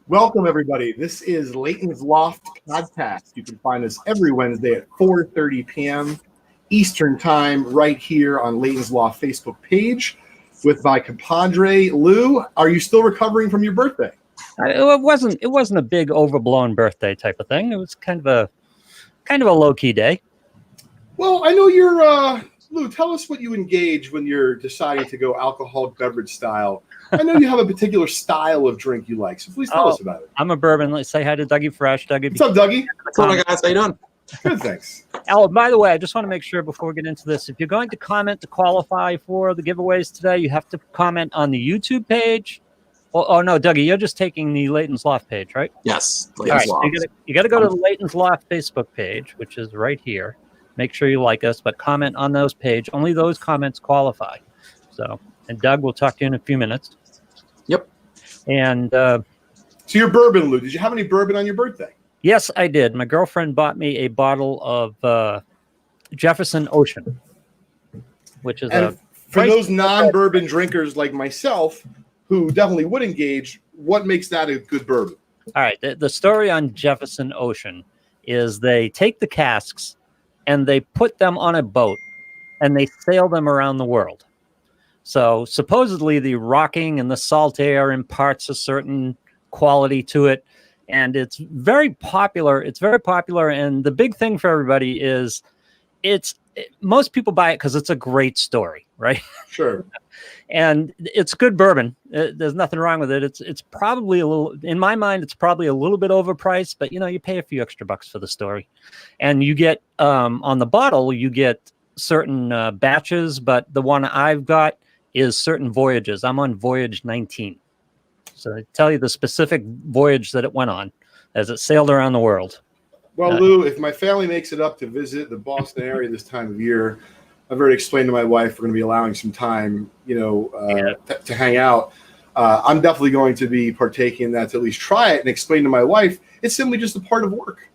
Welcome, everybody. This is Leighton's Loft podcast. You can find us every Wednesday at 4:30 p.m. Eastern Time right here on Leighton's Loft Facebook page with my compadre, Lou. Are you still recovering from your birthday? It wasn't a big overblown birthday type of thing. It was kind of a low-key day. Well, I know you're Lou, tell us what you engage when you're deciding to go alcoholic beverage style. I know you have a particular style of drink you like, so please tell us about it. I'm a bourbon. Let's say hi to Dougie Fresh. Dougie, what's up, Dougie? What's up, guys? How you doing? Good, thanks. Oh, by the way, I just want to make sure before we get into this, if you're going to comment to qualify for the giveaways today, you have to comment on the YouTube page. Oh no, Dougie, you're just taking the Leighton's Loft page, right? Yes. Leighton's Loft. So you got to go to the Leighton's Loft Facebook page, which is right here. Make sure you like us, but comment on those page. Only those comments qualify. So, and Doug, we'll talk to you in a few minutes. Yep. And so your bourbon, Lou. Did you have any bourbon on your birthday? Yes, I did. My girlfriend bought me a bottle of Jefferson Ocean, which is for those non-bourbon drinkers like myself who definitely would engage, what makes that a good bourbon? All right. The story on Jefferson Ocean is they take the casks and they put them on a boat and they sail them around the world. So supposedly the rocking and the salt air imparts a certain quality to it. And it's very popular. It's very popular. And the big thing for everybody is most people buy it because it's a great story, right? Sure. And it's good bourbon. There's nothing wrong with it. It's probably a little, in my mind, it's probably a little bit overpriced, but you pay a few extra bucks for the story. And you get, on the bottle, you get certain batches, but the one I've got is certain voyages. I'm on voyage 19. So I tell you the specific voyage that it went on as it sailed around the world. Well, Lou, if my family makes it up to visit the Boston area this time of year, I've already explained to my wife we're going to be allowing some time, to hang out. I'm definitely going to be partaking in that to at least try it and explain to my wife it's simply just a part of work.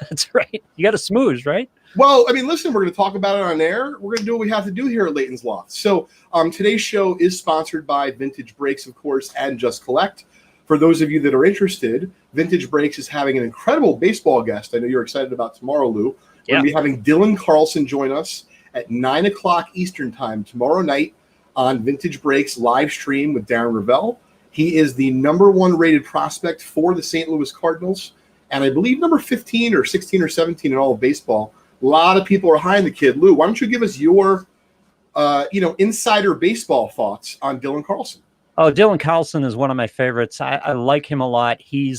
That's right. You got to smooze, right? Well, I mean, listen, we're going to talk about it on air. We're going to do what we have to do here at Leighton's Loft. So today's show is sponsored by Vintage Breaks, of course, and Just Collect. For those of you that are interested, Vintage Breaks is having an incredible baseball guest. I know you're excited about tomorrow, Lou. We're going to be having Dylan Carlson join us at 9 o'clock Eastern Time tomorrow night on Vintage Breaks live stream with Darren Ravel. He is the #1 rated prospect for the St. Louis Cardinals, and I believe number 15 or 16 or 17 in all of baseball. A lot of people are high on the kid. Lou, why don't you give us your, insider baseball thoughts on Dylan Carlson? Oh, Dylan Carlson is one of my favorites. I like him a lot. He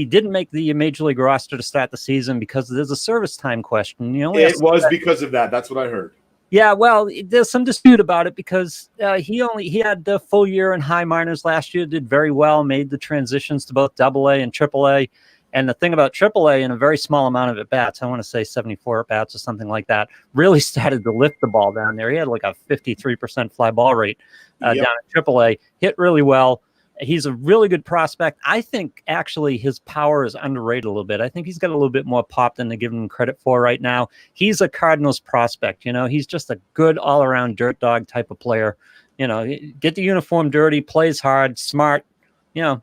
didn't make the Major League roster to start the season because there's a service time question. It was because of that. That's what I heard. Yeah, well, there's some dispute about it because he had the full year in high minors last year, did very well, made the transitions to both AA and AAA. And the thing about AAA, in a very small amount of at-bats, I want to say 74 at-bats or something like that, really started to lift the ball down there. He had like a 53% fly ball rate down at AAA, hit really well. He's a really good prospect. I think actually his power is underrated a little bit. I think he's got a little bit more pop than they give him credit for right now. He's a Cardinals prospect. He's just a good all-around dirt dog type of player. Get the uniform dirty, plays hard, smart.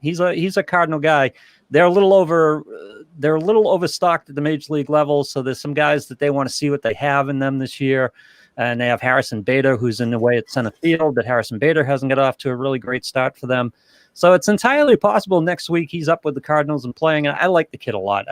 He's a Cardinal guy. They're a little overstocked at the major league level. So there's some guys that they want to see what they have in them this year. And they have Harrison Bader, who's in the way at center field, but Harrison Bader hasn't got off to a really great start for them. So it's entirely possible next week he's up with the Cardinals and playing. I like the kid a lot.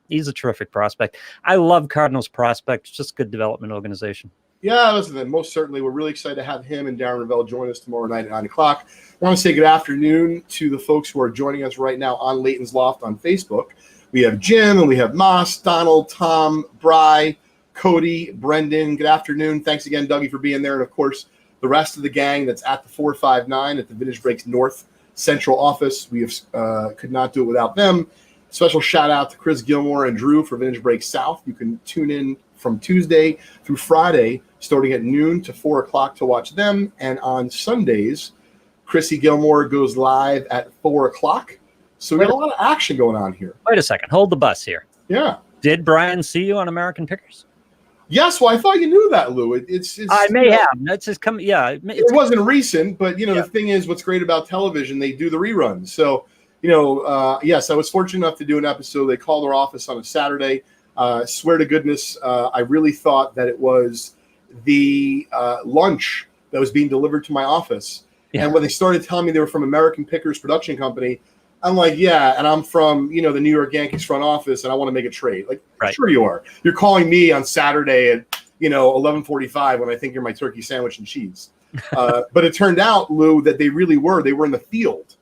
He's a terrific prospect. I love Cardinals prospects. Just good development organization. Yeah, listen, most certainly. We're really excited to have him and Darren Ravel join us tomorrow night at 9 o'clock. I want to say good afternoon to the folks who are joining us right now on Leighton's Loft on Facebook. We have Jim, and we have Moss, Donald, Tom, Bry, Cody, Brendan. Good afternoon. Thanks again, Dougie, for being there. And, of course, the rest of the gang that's at the 459 at the Vintage Breaks North Central office. We could not do it without them. Special shout-out to Chris Gilmore and Drew for Vintage Breaks South. You can tune in from Tuesday through Friday, starting at noon to 4 o'clock to watch them. And on Sundays, Chrissy Gilmore goes live at 4 o'clock. So we got a lot of action going on here. Wait a second. Hold the bus here. Yeah. Did Brian see you on American Pickers? Yes. Well, I thought you knew that, Lou. It's I may have. That's just come. Yeah. It wasn't recent, but, the thing is, what's great about television, they do the reruns. So, Yes, I was fortunate enough to do an episode. They called our office on a Saturday. Swear to goodness, I really thought that it was the lunch that was being delivered to my office. Yeah. And when they started telling me they were from American Pickers Production Company, I'm like, yeah, and I'm from, the New York Yankees front office, and I want to make a trade. Like, Right. Sure you are. You're calling me on Saturday at, 11:45 when I think you're my turkey sandwich and cheese. But it turned out, Lou, that they really were. They were in the field.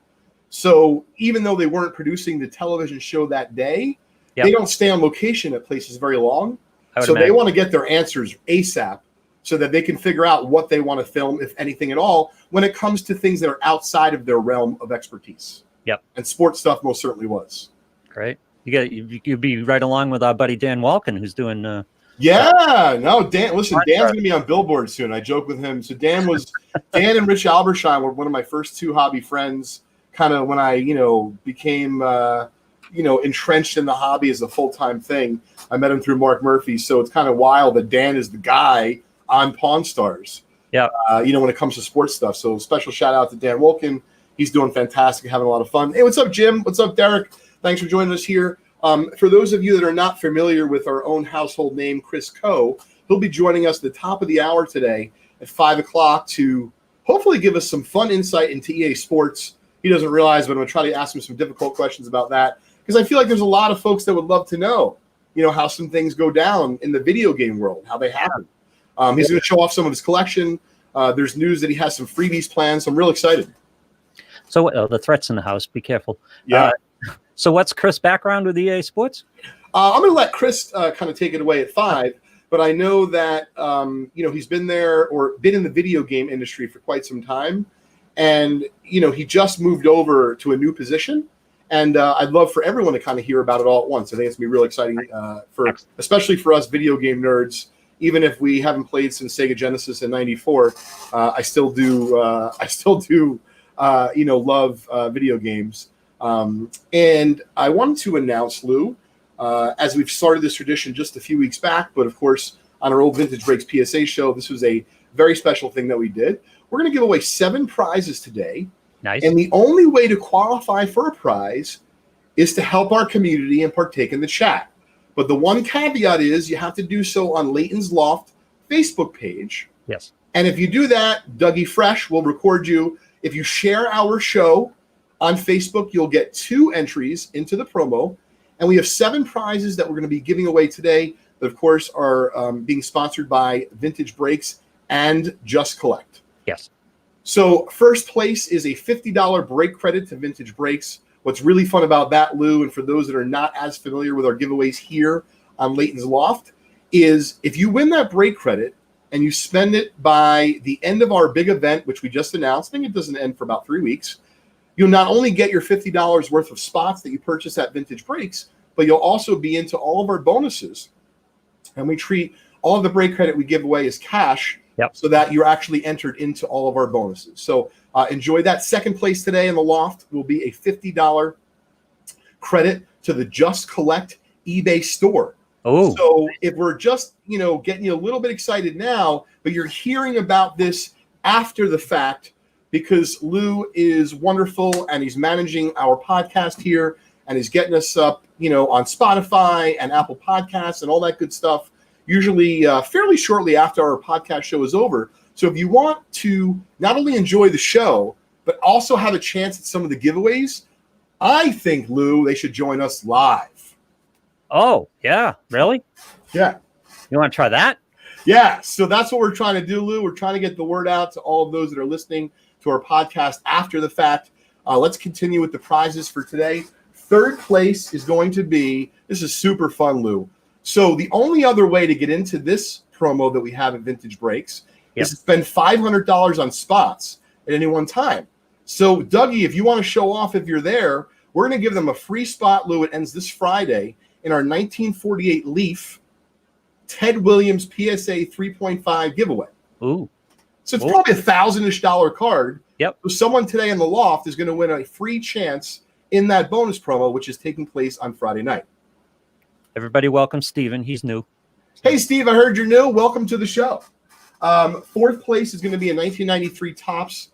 So even though they weren't producing the television show that day, Yep. they don't stay on location at places very long. So they want to get their answers ASAP so that they can figure out what they want to film, if anything at all, when it comes to things that are outside of their realm of expertise. Yep. And sports stuff most certainly was. Great. You'd be right along with our buddy Dan Walken, who's doing. Dan. Listen, Dan's going to be on Billboard soon. I joke with him. So Dan and Rich Albersheim were one of my first two hobby friends. Kind of when I, became, entrenched in the hobby as a full-time thing. I met him through Mark Murphy. So it's kind of wild that Dan is the guy on Pawn Stars. Yeah. When it comes to sports stuff. So special shout out to Dan Walken. He's doing fantastic, having a lot of fun. Hey, what's up, Jim? What's up, Derek? Thanks for joining us here. For those of you that are not familiar with our own household name, Chris Coe, he'll be joining us at the top of the hour today at 5 o'clock to hopefully give us some fun insight into EA Sports. He doesn't realize, but I'm going to try to ask him some difficult questions about that because I feel like there's a lot of folks that would love to know, how some things go down in the video game world, how they happen. He's going to show off some of his collection. There's news that he has some freebies planned, so I'm real excited. So the threats in the house. Be careful. Yeah. So what's Chris' background with EA Sports? I'm going to let Chris kind of take it away at 5, but I know that he's been there or been in the video game industry for quite some time, and he just moved over to a new position, and I'd love for everyone to kind of hear about it all at once. I think it's going to be real exciting especially for us video game nerds. Even if we haven't played since Sega Genesis in '94, I still do. Love video games. And I wanted to announce, Lou, as we've started this tradition just a few weeks back, but of course, on our old Vintage Breaks PSA show, this was a very special thing that we did. We're going to give away 7 prizes today. Nice. And the only way to qualify for a prize is to help our community and partake in the chat. But the one caveat is you have to do so on Leighton's Loft Facebook page. Yes. And if you do that, Dougie Fresh will record you. If you share our show on Facebook, you'll get 2 entries into the promo. And we have 7 prizes that we're going to be giving away today that, of course, are being sponsored by Vintage Breaks and Just Collect. Yes. So first place is a $50 break credit to Vintage Breaks. What's really fun about that, Lou, and for those that are not as familiar with our giveaways here on Leighton's Loft, is if you win that break credit and you spend it by the end of our big event, which we just announced, I think it doesn't end for about 3 weeks, you'll not only get your $50 worth of spots that you purchase at Vintage Breaks, but you'll also be into all of our bonuses. And we treat all of the break credit we give away as cash, so that you're actually entered into all of our bonuses. So enjoy that. Second place today in the Loft will be a $50 credit to the Just Collect eBay store. Oh. So if we're just, getting you a little bit excited now, but you're hearing about this after the fact because Lou is wonderful and he's managing our podcast here and he's getting us up, on Spotify and Apple Podcasts and all that good stuff, usually fairly shortly after our podcast show is over. So if you want to not only enjoy the show, but also have a chance at some of the giveaways, I think, Lou, they should join us live. Oh, yeah. Really? Yeah. You want to try that? Yeah. So that's what we're trying to do, Lou. We're trying to get the word out to all of those that are listening to our podcast after the fact. Let's continue with the prizes for today. Third place is going to be, this is super fun, Lou. So the only other way to get into this promo that we have at Vintage Breaks is to spend $500 on spots at any one time. So, Dougie, if you want to show off if you're there, we're going to give them a free spot, Lou. It ends this Friday in our 1948 Leaf Ted Williams PSA 3.5 giveaway. Ooh. So it's probably $1,000-ish card. Yep. So someone today in the Loft is going to win a free chance in that bonus promo, which is taking place on Friday night. Everybody welcome Steven. He's new. Hey, Steve, I heard you're new. Welcome to the show. Fourth place is going to be a 1993 Topps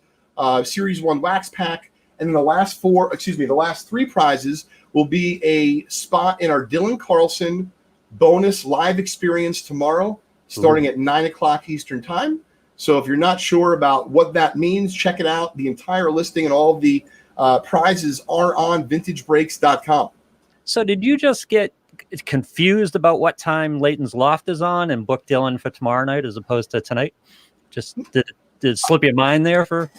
Series 1 Wax Pack. And then the last three prizes will be a spot in our Dylan Carlson bonus live experience tomorrow, starting at 9 o'clock Eastern time. So if you're not sure about what that means, check it out. The entire listing and all of the prizes are on vintagebreaks.com. So did you just get confused about what time Leighton's Loft is on and book Dylan for tomorrow night as opposed to tonight? Just did it slip your mind there for?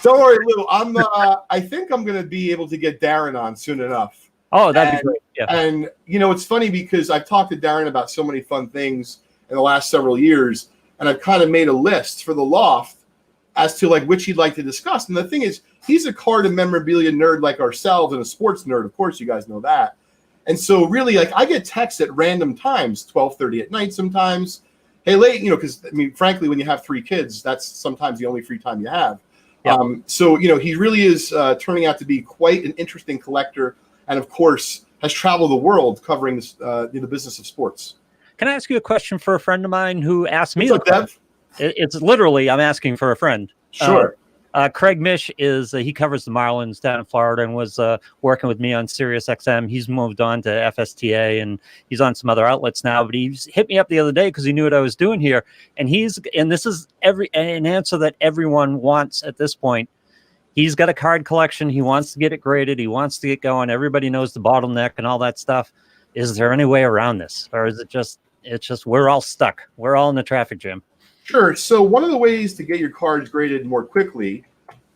Don't worry, Lou. I think I'm going to be able to get Darren on soon enough. Oh, that'd be great. Yeah. And, it's funny because I've talked to Darren about so many fun things in the last several years, and I've kind of made a list for the Loft as to like which he'd like to discuss. And the thing is, he's a card and memorabilia nerd like ourselves and a sports nerd. Of course, you guys know that. And so really, like, I get texts at random times, 12:30 at night sometimes. Hey, late, because, frankly, when you have 3 kids, that's sometimes the only free time you have. Yeah. So, he really is turning out to be quite an interesting collector and, of course, has traveled the world covering this, the business of sports. Can I ask you a question for a friend of mine who asked me? What's up, Dev? It's literally, I'm asking for a friend. Sure. Craig Mish he covers the Marlins down in Florida and was working with me on Sirius XM. He's moved on to FSTA and he's on some other outlets now, but he's hit me up the other day because he knew what I was doing here. And this is an answer that everyone wants at this point. He's got a card collection. He wants to get it graded. He wants to get going. Everybody knows the bottleneck and all that stuff. Is there any way around this? Or is it's just we're all stuck. We're all in the traffic jam. Sure. So one of the ways to get your cards graded more quickly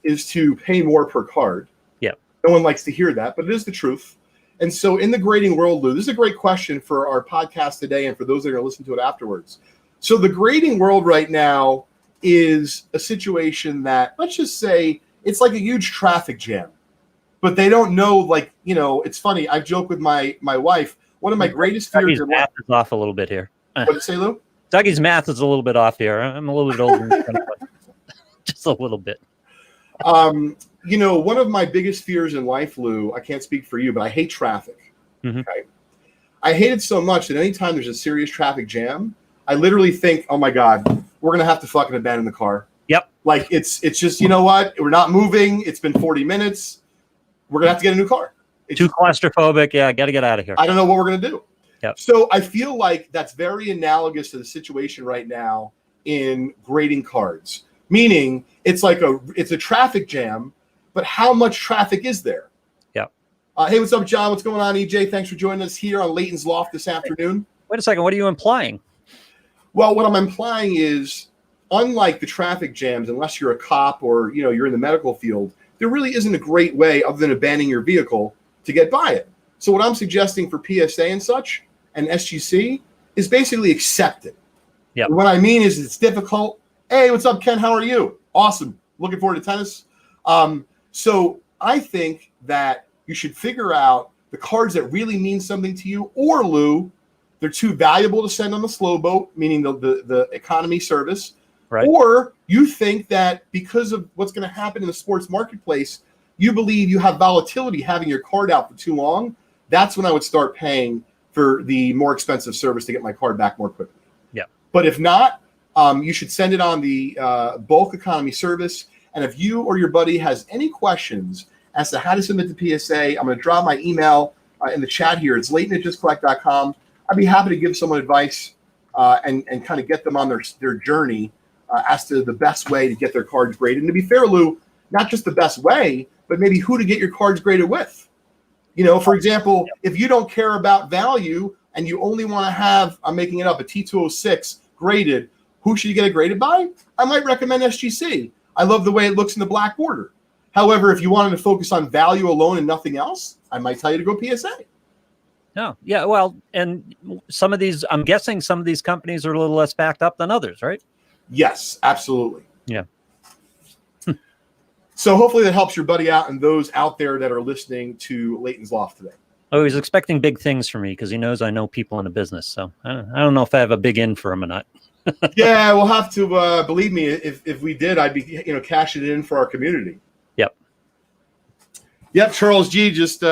is to pay more per card. Yeah. No one likes to hear that, but it is the truth. And so in the grading world, Lou, this is a great question for our podcast today and for those that are going to listen to it afterwards. So the grading world right now is a situation that, let's just say, it's like a huge traffic jam. But they don't know, it's funny. I've joked with my wife. One of my greatest fears in life. Math is off a little bit here. What did you say, Lou? Dougie's math is a little bit off here. I'm a little bit older. Just a little bit. One of my biggest fears in life, Lou, I can't speak for you, but I hate traffic. Mm-hmm. Okay? I hate it so much that anytime there's a serious traffic jam, I literally think, oh my God, we're going to have to fucking abandon the car. Yep. Like it's just, you know what? We're not moving. It's been 40 minutes. We're going to have to get a new car. It's too claustrophobic. Yeah, got to get out of here. I don't know what we're going to do. Yep. So I feel like that's very analogous to the situation right now in grading cards, meaning it's a traffic jam, but how much traffic is there? Yep. Hey, what's up, John? What's going on, EJ? Thanks for joining us here on Leighton's Loft this afternoon. Wait a second. What are you implying? Well, what I'm implying is, unlike the traffic jams, unless you're a cop or you're in the medical field, there really isn't a great way other than abandoning your vehicle to get by it. So what I'm suggesting for PSA and such and SGC is basically accept it. Yep. What I mean is it's difficult. Hey, what's up, Ken? How are you? Awesome. Looking forward to tennis. So I think that you should figure out the cards that really mean something to you, or Lou, they're too valuable to send on the slow boat, meaning the economy service. Right. Or you think that because of what's going to happen in the sports marketplace, you believe you have volatility having your card out for too long. That's when I would start paying for the more expensive service to get my card back more quickly. Yeah. But if not, you should send it on the bulk economy service. And if you or your buddy has any questions as to how to submit the PSA, I'm going to drop my email in the chat here. It's leighton@justcollect.com. I'd be happy to give someone advice and kind of get them on their journey as to the best way to get their cards graded. And to be fair, Lou, not just the best way, but maybe who to get your cards graded with. For example, if you don't care about value and you only want to have, I'm making it up, a T206 graded, who should you get it graded by? I might recommend SGC. I love the way it looks in the black border. However, if you wanted to focus on value alone and nothing else, I might tell you to go PSA. No. Yeah. Well, and some of these, I'm guessing some of these companies are a little less backed up than others, right? Yes, absolutely. Yeah. So hopefully that helps your buddy out and those out there that are listening to Leighton's Loft today. Oh, he's expecting big things from me because he knows I know people in the business. So I don't know if I have a big in for him or not. Yeah, we'll have to believe me. If we did, I'd be cashing it in for our community. Yep. Charles G just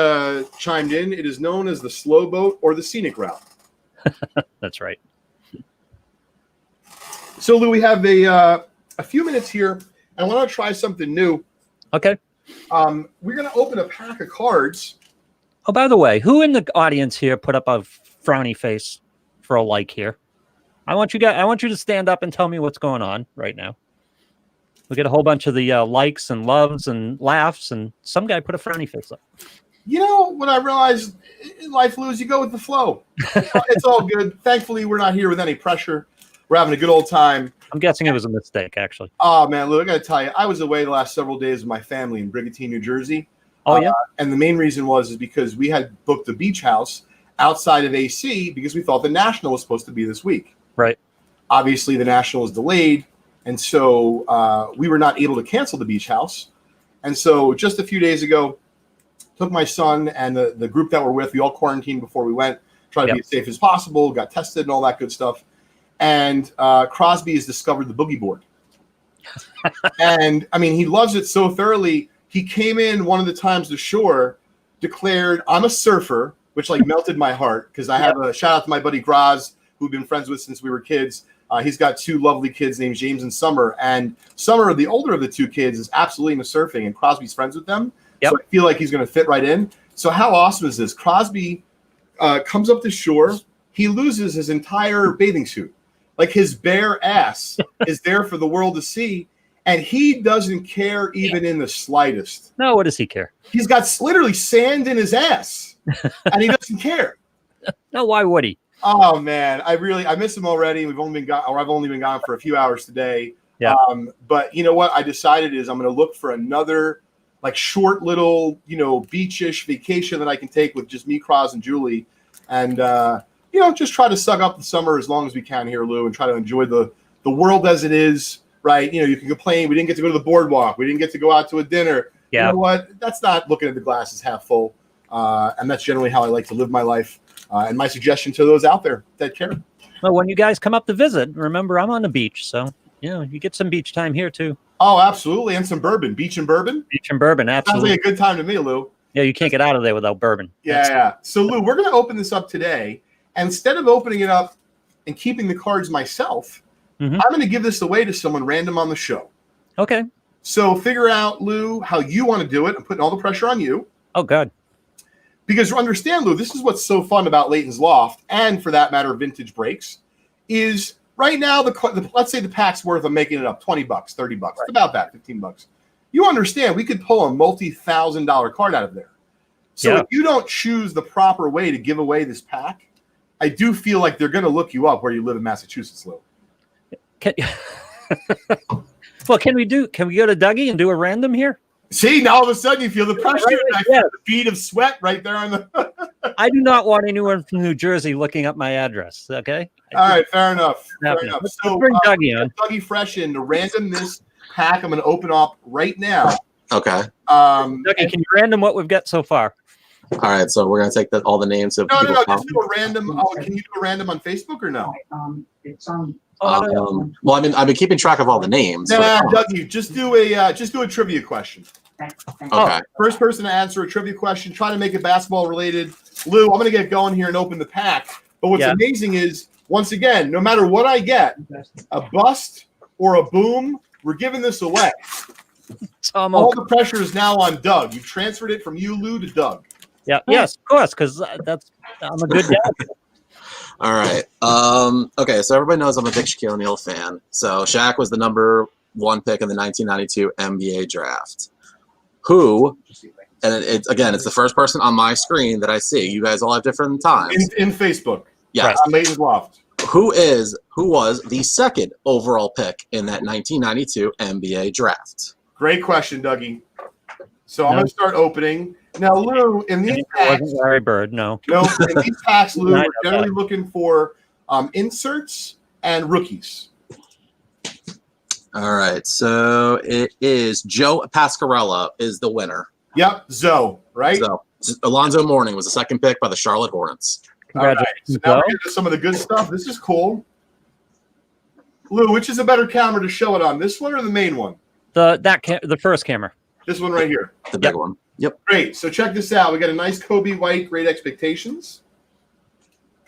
chimed in. It is known as the slow boat or the scenic route. That's right. So Lou, we have a few minutes here. I want to try something new. Okay. We're going to open a pack of cards. Oh, by the way, who in the audience here put up a frowny face for a like here? I want you to stand up and tell me what's going on right now. We get a whole bunch of the likes and loves and laughs, and some guy put a frowny face up. You know what I realized in life, Lou, is you go with the flow. It's all good. Thankfully, we're not here with any pressure. We're having a good old time. I'm guessing it was a mistake, actually. Oh, man, Lou, I got to tell you, I was away the last several days with my family in Brigantine, New Jersey. Oh, yeah? And the main reason is because we had booked a beach house outside of AC because we thought the National was supposed to be this week. Right. Obviously, the National was delayed, and so we were not able to cancel the beach house. And so just a few days ago, took my son and the group that we're with. We all quarantined before we went, tried to be as safe as possible, got tested and all that good stuff. And Crosby has discovered the boogie board. And, I mean, he loves it so thoroughly. He came in one of the times to shore, declared, I'm a surfer, which, like, melted my heart because I have a shout-out to my buddy Graz, who we've been friends with since we were kids. He's got two lovely kids named James and Summer. And Summer, the older of the two kids, is absolutely into surfing, and Crosby's friends with them. Yep. So I feel like he's going to fit right in. So how awesome is this? Crosby comes up to shore. He loses his entire bathing suit. Like, his bare ass is there for the world to see. And he doesn't care even in the slightest. No, what does he care? He's got literally sand in his ass. And he doesn't care. No, why would he? Oh, man. I miss him already. I've only been gone for a few hours today. Yeah. But you know what I decided is I'm going to look for another like short little, beachish vacation that I can take with just me, Cross, and Julie. And, just try to suck up the summer as long as we can here, Lou, and try to enjoy the world as it is, right? You can complain. We didn't get to go to the boardwalk. We didn't get to go out to a dinner. Yeah. You know what? That's not looking at the glasses half full. And that's generally how I like to live my life. And my suggestion to those out there that care. Well, when you guys come up to visit, remember, I'm on the beach. So, you get some beach time here, too. Oh, absolutely. And some bourbon. Beach and bourbon? Beach and bourbon, absolutely. Sounds like a good time to me, Lou. Yeah, you can't get out of there without bourbon. Yeah. So, Lou, we're going to open this up today. And instead of opening it up and keeping the cards myself, I'm going to give this away to someone random on the show. Okay. So figure out, Lou, how you want to do it. I'm putting all the pressure on you. Oh, God. Because understand, Lou, this is what's so fun about Leighton's Loft, and for that matter, Vintage Breaks, is right now, let's say the pack's worth, I'm making it up, $20, $30. Right. It's about that, $15. You understand, we could pull a multi-$1,000 card out of there. So if you don't choose the proper way to give away this pack, I do feel like they're going to look you up where you live in Massachusetts, Lou. Well, can we go to Dougie and do a random here? See, now all of a sudden you feel the pressure. Right, I feel the bead of sweat right there on the. I do not want anyone from New Jersey looking up my address. Okay. All right, fair enough. So bring Dougie on. Dougie fresh in to random this pack. I'm going to open up right now. Okay. Dougie, can you random what we've got so far? All right, so we're gonna take all the names of people. No. Just do a random. Can you do a random on Facebook or no? It's on. Well, I've been keeping track of all the names. Nah, Dougie, just do a trivia question. Okay. First person to answer a trivia question. Try to make it basketball related. Lou, I'm gonna get going here and open the pack. But what's amazing is, once again, no matter what I get, a bust or a boom, we're giving this away. All the pressure is now on Doug. You transferred it from you, Lou, to Doug. Yeah. Yes, of course, because I'm a good dad. All right. Okay, so everybody knows I'm a big Shaquille O'Neal fan. So Shaq was the number 1 pick in the 1992 NBA draft. Who, and it's the first person on my screen that I see. You guys all have different times. In Facebook. Yes. Right. On Leighton's Loft. Who was the second overall pick in that 1992 NBA draft? Great question, Dougie. So I'm going to start opening. Now, Lou, in these packs, wasn't Larry Bird, no. No, in these packs, Lou, we're generally looking for inserts and rookies. All right, so it is Joe Pascarella is the winner. Yep, Zoe, right? So Alonzo Mourning was the second pick by the Charlotte Hornets. All right, so now we're getting to some of the good stuff. This is cool. Lou, which is a better camera to show it on, this one or the main one? The first camera. This one right here. The big one. Yep. Great. So check this out. We got a nice Kobe White, Great Expectations.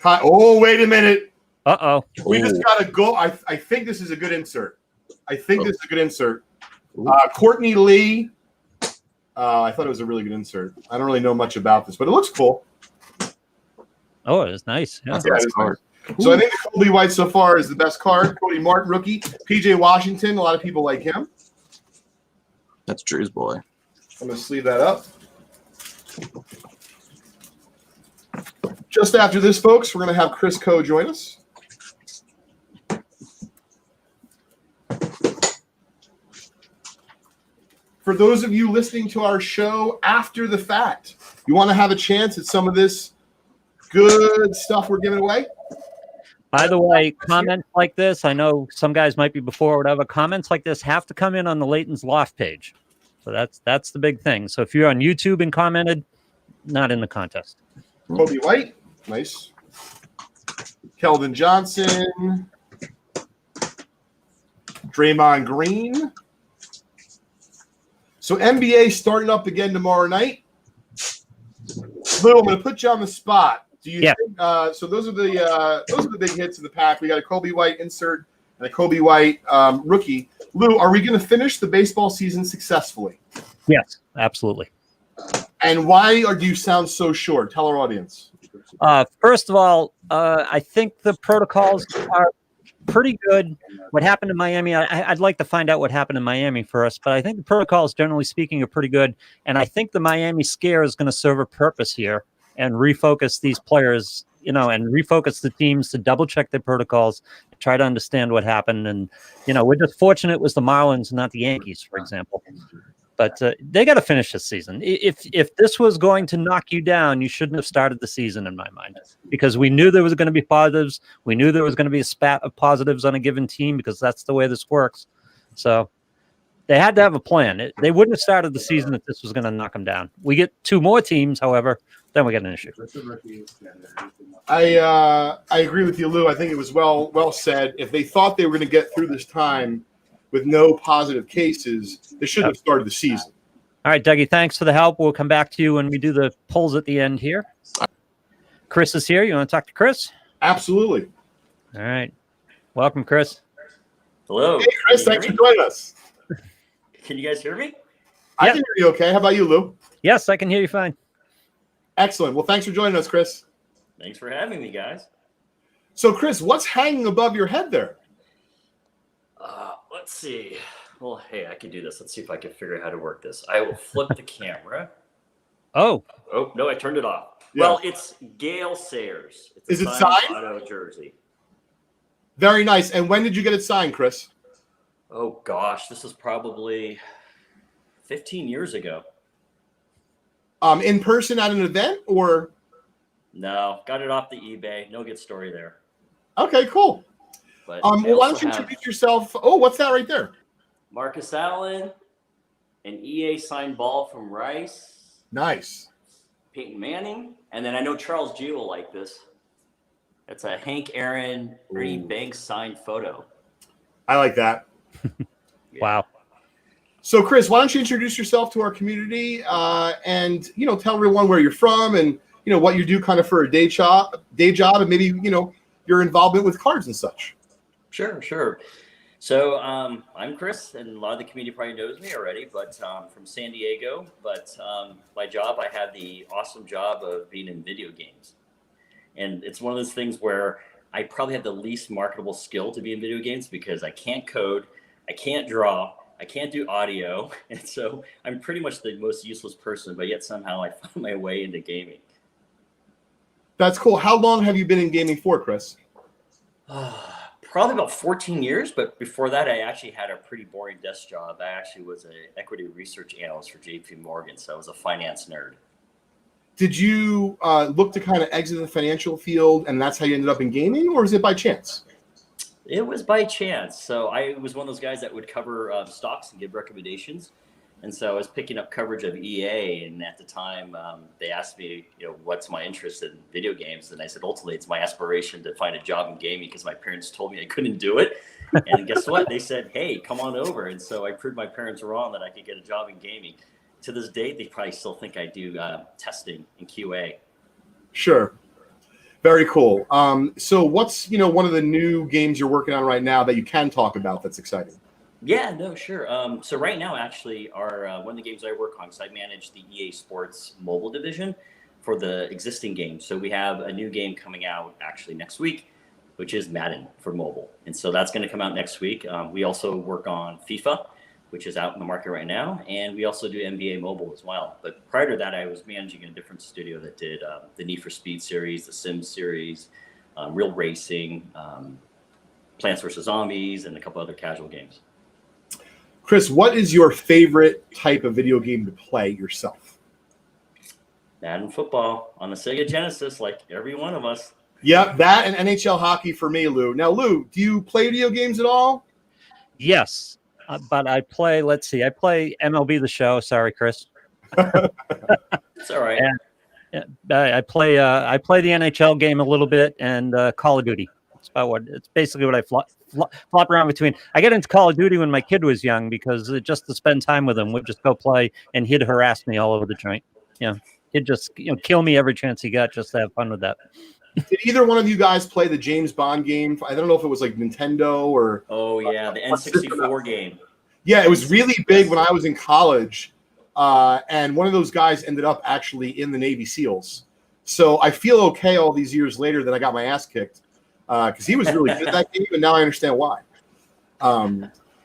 Oh, wait a minute. Uh-oh. We just got to go. I think this is a good insert. Courtney Lee, I thought it was a really good insert. I don't really know much about this, but it looks cool. Oh, it is nice. Yeah. That's a nice card. So I think the Kobe White so far is the best card. Cody Martin, rookie. PJ Washington, a lot of people like him. That's Drew's boy. I'm going to sleeve that up. Just after this, folks, we're going to have Chris Coe join us. For those of you listening to our show after the fact, you want to have a chance at some of this good stuff we're giving away? By the way, comments like this, I know some guys might be before or whatever. Comments like this have to come in on the Leighton's Loft page. So that's the big thing. So if you're on YouTube and commented, not in the contest. Kobe White, nice. Keldon Johnson. Draymond Green. So NBA starting up again tomorrow night. Lou, I'm going to put you on the spot. Do you think, so those are the big hits in the pack. We got a Kobe White insert and a Kobe White rookie. Lou, are we going to finish the baseball season successfully? Yes, absolutely. And why do you sound so sure? Tell our audience. First of all, I think the protocols are pretty good. What happened in Miami, I'd like to find out what happened in Miami first, but I think the protocols, generally speaking, are pretty good. And I think the Miami scare is going to serve a purpose here and refocus these players, and refocus the teams to double check their protocols, try to understand what happened. And, we're just fortunate it was the Marlins, not the Yankees, for example. But they got to finish this season. If this was going to knock you down, you shouldn't have started the season, in my mind, because we knew there was going to be positives. We knew there was going to be a spat of positives on a given team because that's the way this works. So they had to have a plan. They wouldn't have started the season if this was going to knock them down. We get two more teams, however, then we get an issue. I agree with you, Lou. I think it was well said. If they thought they were going to get through this time with no positive cases, they shouldn't have started the season. All right, Dougie, thanks for the help. We'll come back to you when we do the polls at the end here. Chris is here. You want to talk to Chris? Absolutely. All right. Welcome, Chris. Hello. Hey, Chris, thanks for joining us. Can you guys hear me? I can hear you okay. How about you, Lou? Yes, I can hear you fine. Excellent. Well, thanks for joining us, Chris. Thanks for having me, guys. So, Chris, what's hanging above your head there? Let's see. Well, hey, I can do this. Let's see if I can figure out how to work this. I will flip the camera. Oh, no, I turned it off. Yeah. Well, it's Gale Sayers. Is it signed signed? Auto jersey. Very nice. And when did you get it signed, Chris? Oh, gosh. This is probably 15 years ago. In person at an event or? No, got it off the eBay. No good story there. Okay, cool. But Well, why don't you introduce yourself? Oh, what's that right there? Marcus Allen, an EA signed ball from Rice. Nice. Peyton Manning, and then I know Charles G will like this. It's a Hank Aaron, Ernie Banks signed photo. I like that. wow. So, Chris, why don't you introduce yourself to our community and, tell everyone where you're from and, what you do kind of for a day job and maybe, your involvement with cards and such. Sure. So I'm Chris, and a lot of the community probably knows me already, but from San Diego. But my job, I have the awesome job of being in video games. And it's one of those things where I probably have the least marketable skill to be in video games because I can't code, I can't draw, I can't do audio. And so I'm pretty much the most useless person, but yet somehow I found my way into gaming. That's cool. How long have you been in gaming for, Chris? Probably about 14 years, but before that, I actually had a pretty boring desk job. I actually was an equity research analyst for JP Morgan, so I was a finance nerd. Did you look to kind of exit the financial field, and that's how you ended up in gaming, or is it by chance? It was by chance. So I was one of those guys that would cover stocks and give recommendations. And so I was picking up coverage of EA, and at the time they asked me, what's my interest in video games? And I said, ultimately, it's my aspiration to find a job in gaming because my parents told me I couldn't do it. And guess what? They said, hey, come on over. And so I proved my parents wrong that I could get a job in gaming. To this day, they probably still think I do testing and QA. Sure. Very cool. So what's, one of the new games you're working on right now that you can talk about that's exciting? Yeah, no, sure. So right now, actually, our one of the games I work on, because I manage the EA Sports mobile division for the existing games. So we have a new game coming out actually next week, which is Madden for mobile, and so that's going to come out next week. We also work on FIFA, which is out in the market right now, and we also do NBA Mobile as well. But prior to that, I was managing in a different studio that did the Need for Speed series, the Sims series, Real Racing, Plants vs Zombies, and a couple other casual games. Chris, what is your favorite type of video game to play yourself? Madden football on the Sega Genesis, like every one of us. Yep, that and NHL hockey for me, Lou. Now, Lou, do you play video games at all? Yes, but I play. Let's see, I play MLB The Show. Sorry, Chris. It's all right. And I play the NHL game a little bit and Call of Duty. It's basically what I flop around between. I get into Call of Duty when my kid was young because just to spend time with him, we'd just go play, and he'd harass me all over the joint. He'd just kill me every chance he got just to have fun with that. Did either one of you guys play the James Bond game? I don't know if it was like Nintendo or. Oh yeah, the N64 game. Yeah, it was really big when I was in college, and one of those guys ended up actually in the Navy SEALs. So I feel okay all these years later that I got my ass kicked. Because he was really good at that game, and now I understand why.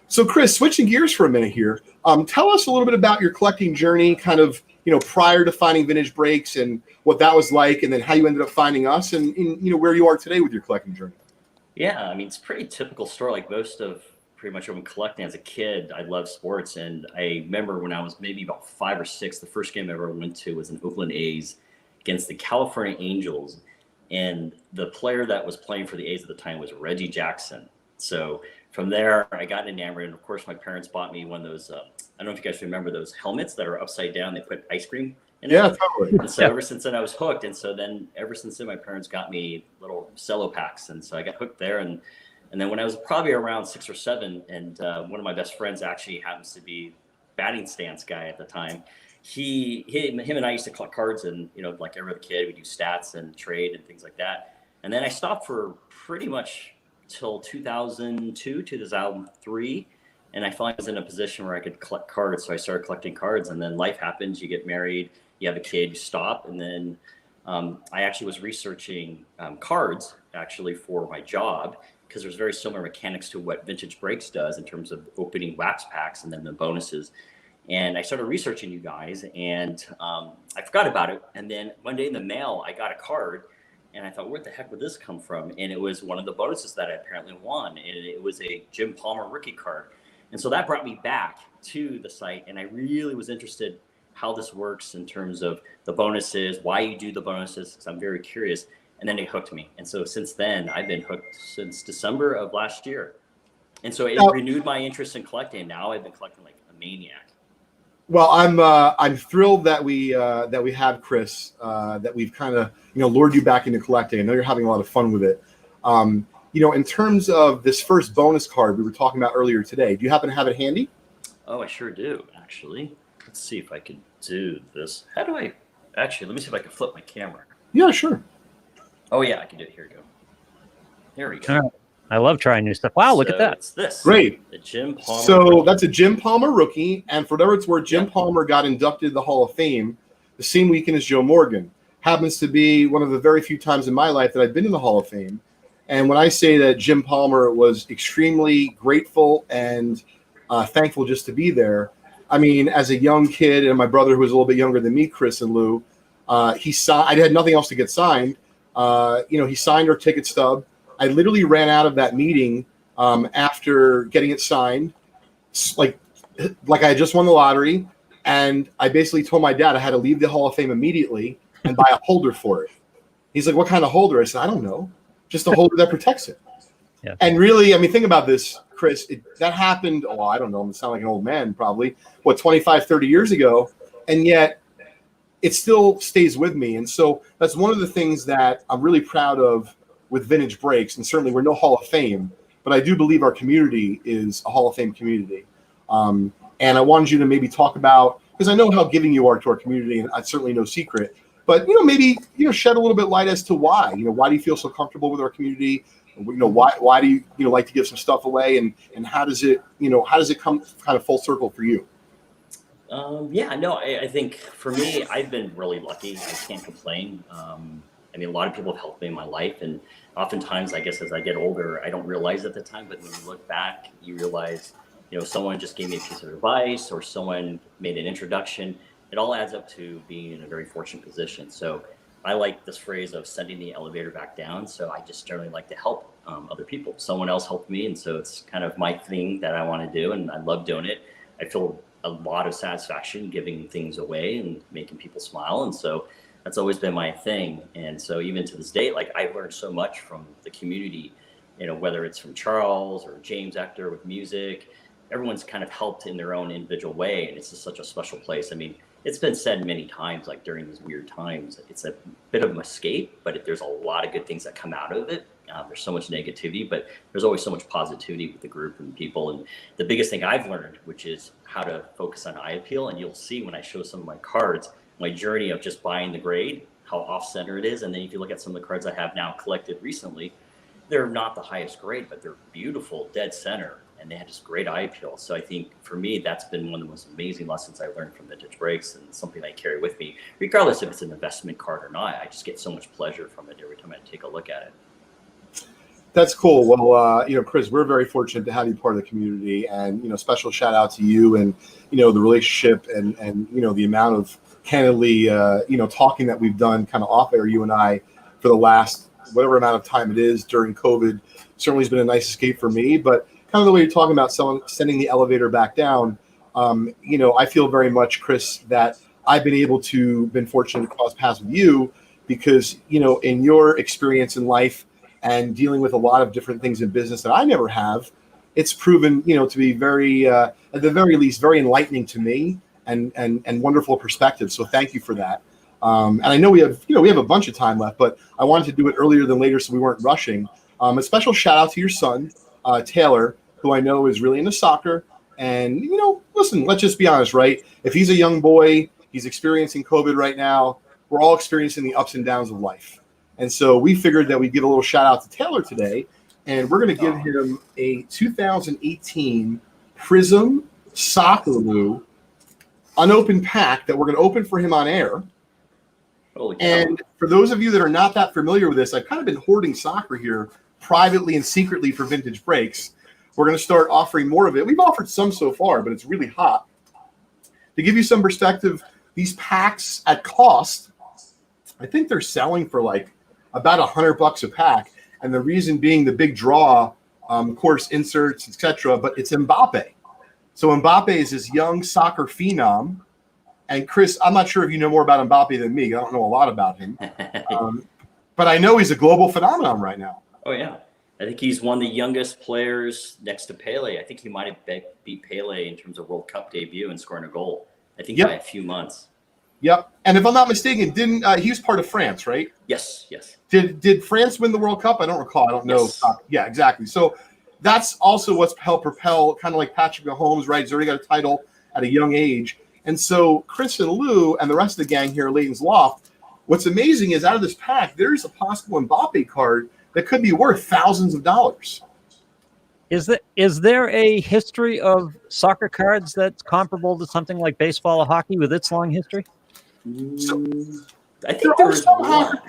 So, Chris, switching gears for a minute here, tell us a little bit about your collecting journey, kind of, prior to finding Vintage Breaks and what that was like, and then how you ended up finding us, and where you are today with your collecting journey. Yeah, I mean, it's a pretty typical story. Like most of pretty much everyone collecting as a kid, I loved sports, and I remember when I was maybe about 5 or 6, the first game I ever went to was an Oakland A's against the California Angels. And the player that was playing for the A's at the time was Reggie Jackson. So from there, I got enamored. And of course, my parents bought me one of those, I don't know if you guys remember those helmets that are upside down. They put ice cream in it. Yeah, totally. And so ever since then, I was hooked. And so then ever since then, my parents got me little cello packs. And so I got hooked there. And then when I was probably around 6 or 7, and one of my best friends actually happens to be batting stance guy at the time, him and I used to collect cards, and like every other kid, we do stats and trade and things like that. And then I stopped for pretty much till 2002, 2003, and I finally was in a position where I could collect cards. So I started collecting cards, and then life happens. You get married, you have a kid, you stop, and then I actually was researching cards actually for my job, because there's very similar mechanics to what Vintage Breaks does in terms of opening wax packs and then the bonuses. And I started researching you guys, and I forgot about it. And then one day in the mail, I got a card, and I thought, where the heck would this come from? And it was one of the bonuses that I apparently won, and it was a Jim Palmer rookie card. And so that brought me back to the site, and I really was interested how this works in terms of the bonuses, why you do the bonuses, because I'm very curious. And then it hooked me. And so since then, I've been hooked since December of last year. And so it renewed my interest in collecting. Now I've been collecting like a maniac. Well, I'm thrilled that we have Chris, that we've kind of lured you back into collecting. I know you're having a lot of fun with it. In terms of this first bonus card we were talking about earlier today, do you happen to have it handy? Oh, I sure do, actually. Let's see if I can do this. How do I actually? Let me see if I can flip my camera. Yeah, sure. Oh yeah, I can do it. Here we go. There we go. I love trying new stuff. Wow, look at that. It's this. Great. The Jim Palmer. So rookie. that's a Jim Palmer rookie. And for whatever it's worth, Jim Palmer got inducted to the Hall of Fame the same weekend as Joe Morgan. Happens to be one of the very few times in my life that I've been in the Hall of Fame. And when I say that Jim Palmer was extremely grateful and thankful just to be there, I mean, as a young kid, and my brother who was a little bit younger than me, Chris and Lou, I had nothing else to get signed. He signed our ticket stub. I literally ran out of that meeting after getting it signed, like I had just won the lottery, and I basically told my dad I had to leave the Hall of Fame immediately and buy a holder for it. He's like, "What kind of holder?" I said, "I don't know, just a holder that protects it." Yeah. And really, I mean, think about this, Chris. That happened, I don't know, I sound like an old man probably, 25, 30 years ago, and yet it still stays with me. And so that's one of the things that I'm really proud of with Vintage Breaks, and certainly we're no Hall of Fame, but I do believe our community is a Hall of Fame community. And I wanted you to maybe talk about, because I know how giving you are to our community, and it's certainly no secret, but maybe shed a little bit light as to why. Why do you feel so comfortable with our community? Why do you like to give some stuff away, and how does it come kind of full circle for you? I think for me, I've been really lucky. I can't complain. I mean, a lot of people have helped me in my life, and oftentimes, I guess as I get older, I don't realize at the time, but when you look back, you realize, someone just gave me a piece of advice, or someone made an introduction. It all adds up to being in a very fortunate position. So I like this phrase of sending the elevator back down. So I just generally like to help other people. Someone else helped me, and so it's kind of my thing that I want to do, and I love doing it. I feel a lot of satisfaction giving things away and making people smile, and so that's always been my thing. And so even to this day, like, I've learned so much from the community, whether it's from Charles or James Ector with music. Everyone's kind of helped in their own individual way, and it's just such a special place. I mean, it's been said many times, like during these weird times, it's a bit of an escape, but there's a lot of good things that come out of it. There's so much negativity, but there's always so much positivity with the group and people. And the biggest thing I've learned, which is how to focus on eye appeal. And you'll see when I show some of my cards, my journey of just buying the grade, how off center it is. And then if you look at some of the cards I have now collected recently, they're not the highest grade, but they're beautiful, dead center. And they had just great eye appeal. So I think for me, that's been one of the most amazing lessons I learned from vintage breaks, and something I carry with me, regardless if it's an investment card or not. I just get so much pleasure from it every time I take a look at it. That's cool. Well, Chris, we're very fortunate to have you part of the community, and special shout out to you, and the relationship, and the amount of candidly talking that we've done kind of off air, you and I, for the last whatever amount of time it is during COVID. Certainly has been a nice escape for me, but kind of the way you're talking about sending the elevator back down, I feel very much, Chris, that I've been fortunate to cross paths with you, because in your experience in life and dealing with a lot of different things in business that I never have, it's proven, to be very, at the very least, very enlightening to me, and wonderful perspective. So thank you for that. And I know we have a bunch of time left, but I wanted to do it earlier than later, so we weren't rushing. A special shout out to your son, Taylor, who I know is really into soccer. And, listen, let's just be honest, right? If he's a young boy, he's experiencing COVID right now. We're all experiencing the ups and downs of life. And so we figured that we'd give a little shout out to Taylor today. And we're going to give him a 2018 Prism Socceroo unopened pack that we're going to open for him on air. Holy cow. And for those of you that are not that familiar with this, I've kind of been hoarding soccer here privately and secretly for vintage breaks. We're going to start offering more of it. We've offered some so far, but it's really hot. To give you some perspective, these packs at cost, I think they're selling for like about $100 a pack. And the reason being the big draw, of course, inserts, etc. But it's Mbappe. So Mbappe is this young soccer phenom. And Chris, I'm not sure if you know more about Mbappe than me. I don't know a lot about him. But I know he's a global phenomenon right now. Oh, yeah. I think he's one of the youngest players next to Pele. I think he might have beat Pele in terms of World Cup debut and scoring a goal, I think, by a few months. Yep. And if I'm not mistaken, he was part of France, right? Yes. Did France win the World Cup? I don't recall. I don't know. Yes. Yeah, exactly. So that's also what's helped propel, kind of like Patrick Mahomes, right? He's already got a title at a young age. And so Chris and Lou and the rest of the gang here at Leighton's Loft, what's amazing is out of this pack, there's a possible Mbappe card that could be worth thousands of dollars. Is there a history of soccer cards that's comparable to something like baseball or hockey with its long history? So, I think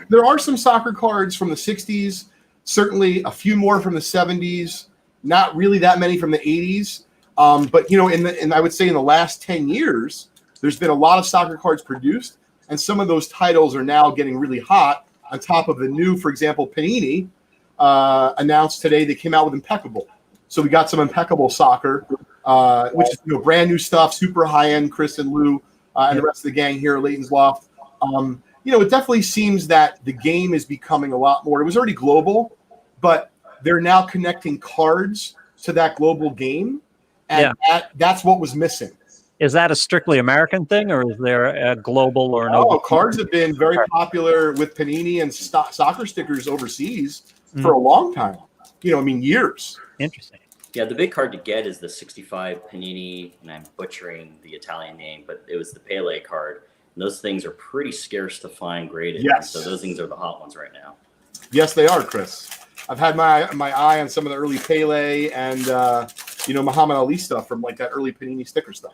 there are some soccer cards from the 60s, certainly a few more from the 70s, not really that many from the 80s. But I would say in the last 10 years, there's been a lot of soccer cards produced, and some of those titles are now getting really hot. On top of the new, for example, Panini announced today they came out with Impeccable. So we got some Impeccable soccer, which is brand new stuff, super high end. Chris and Lou and the rest of the gang here at Leighton's Loft. It definitely seems that the game is becoming a lot more. It was already global, but they're now connecting cards to that global game. And that's what was missing. Is that a strictly American thing, or is there a global or no? Cards have been very popular with Panini and soccer stickers overseas for a long time. Years. Interesting. Yeah, the big card to get is the 65 Panini, and I'm butchering the Italian name, but it was the Pele card. And those things are pretty scarce to find graded. Yes. So those things are the hot ones right now. Yes, they are, Chris. I've had my eye on some of the early Pele and Muhammad Ali stuff from like that early Panini sticker stuff.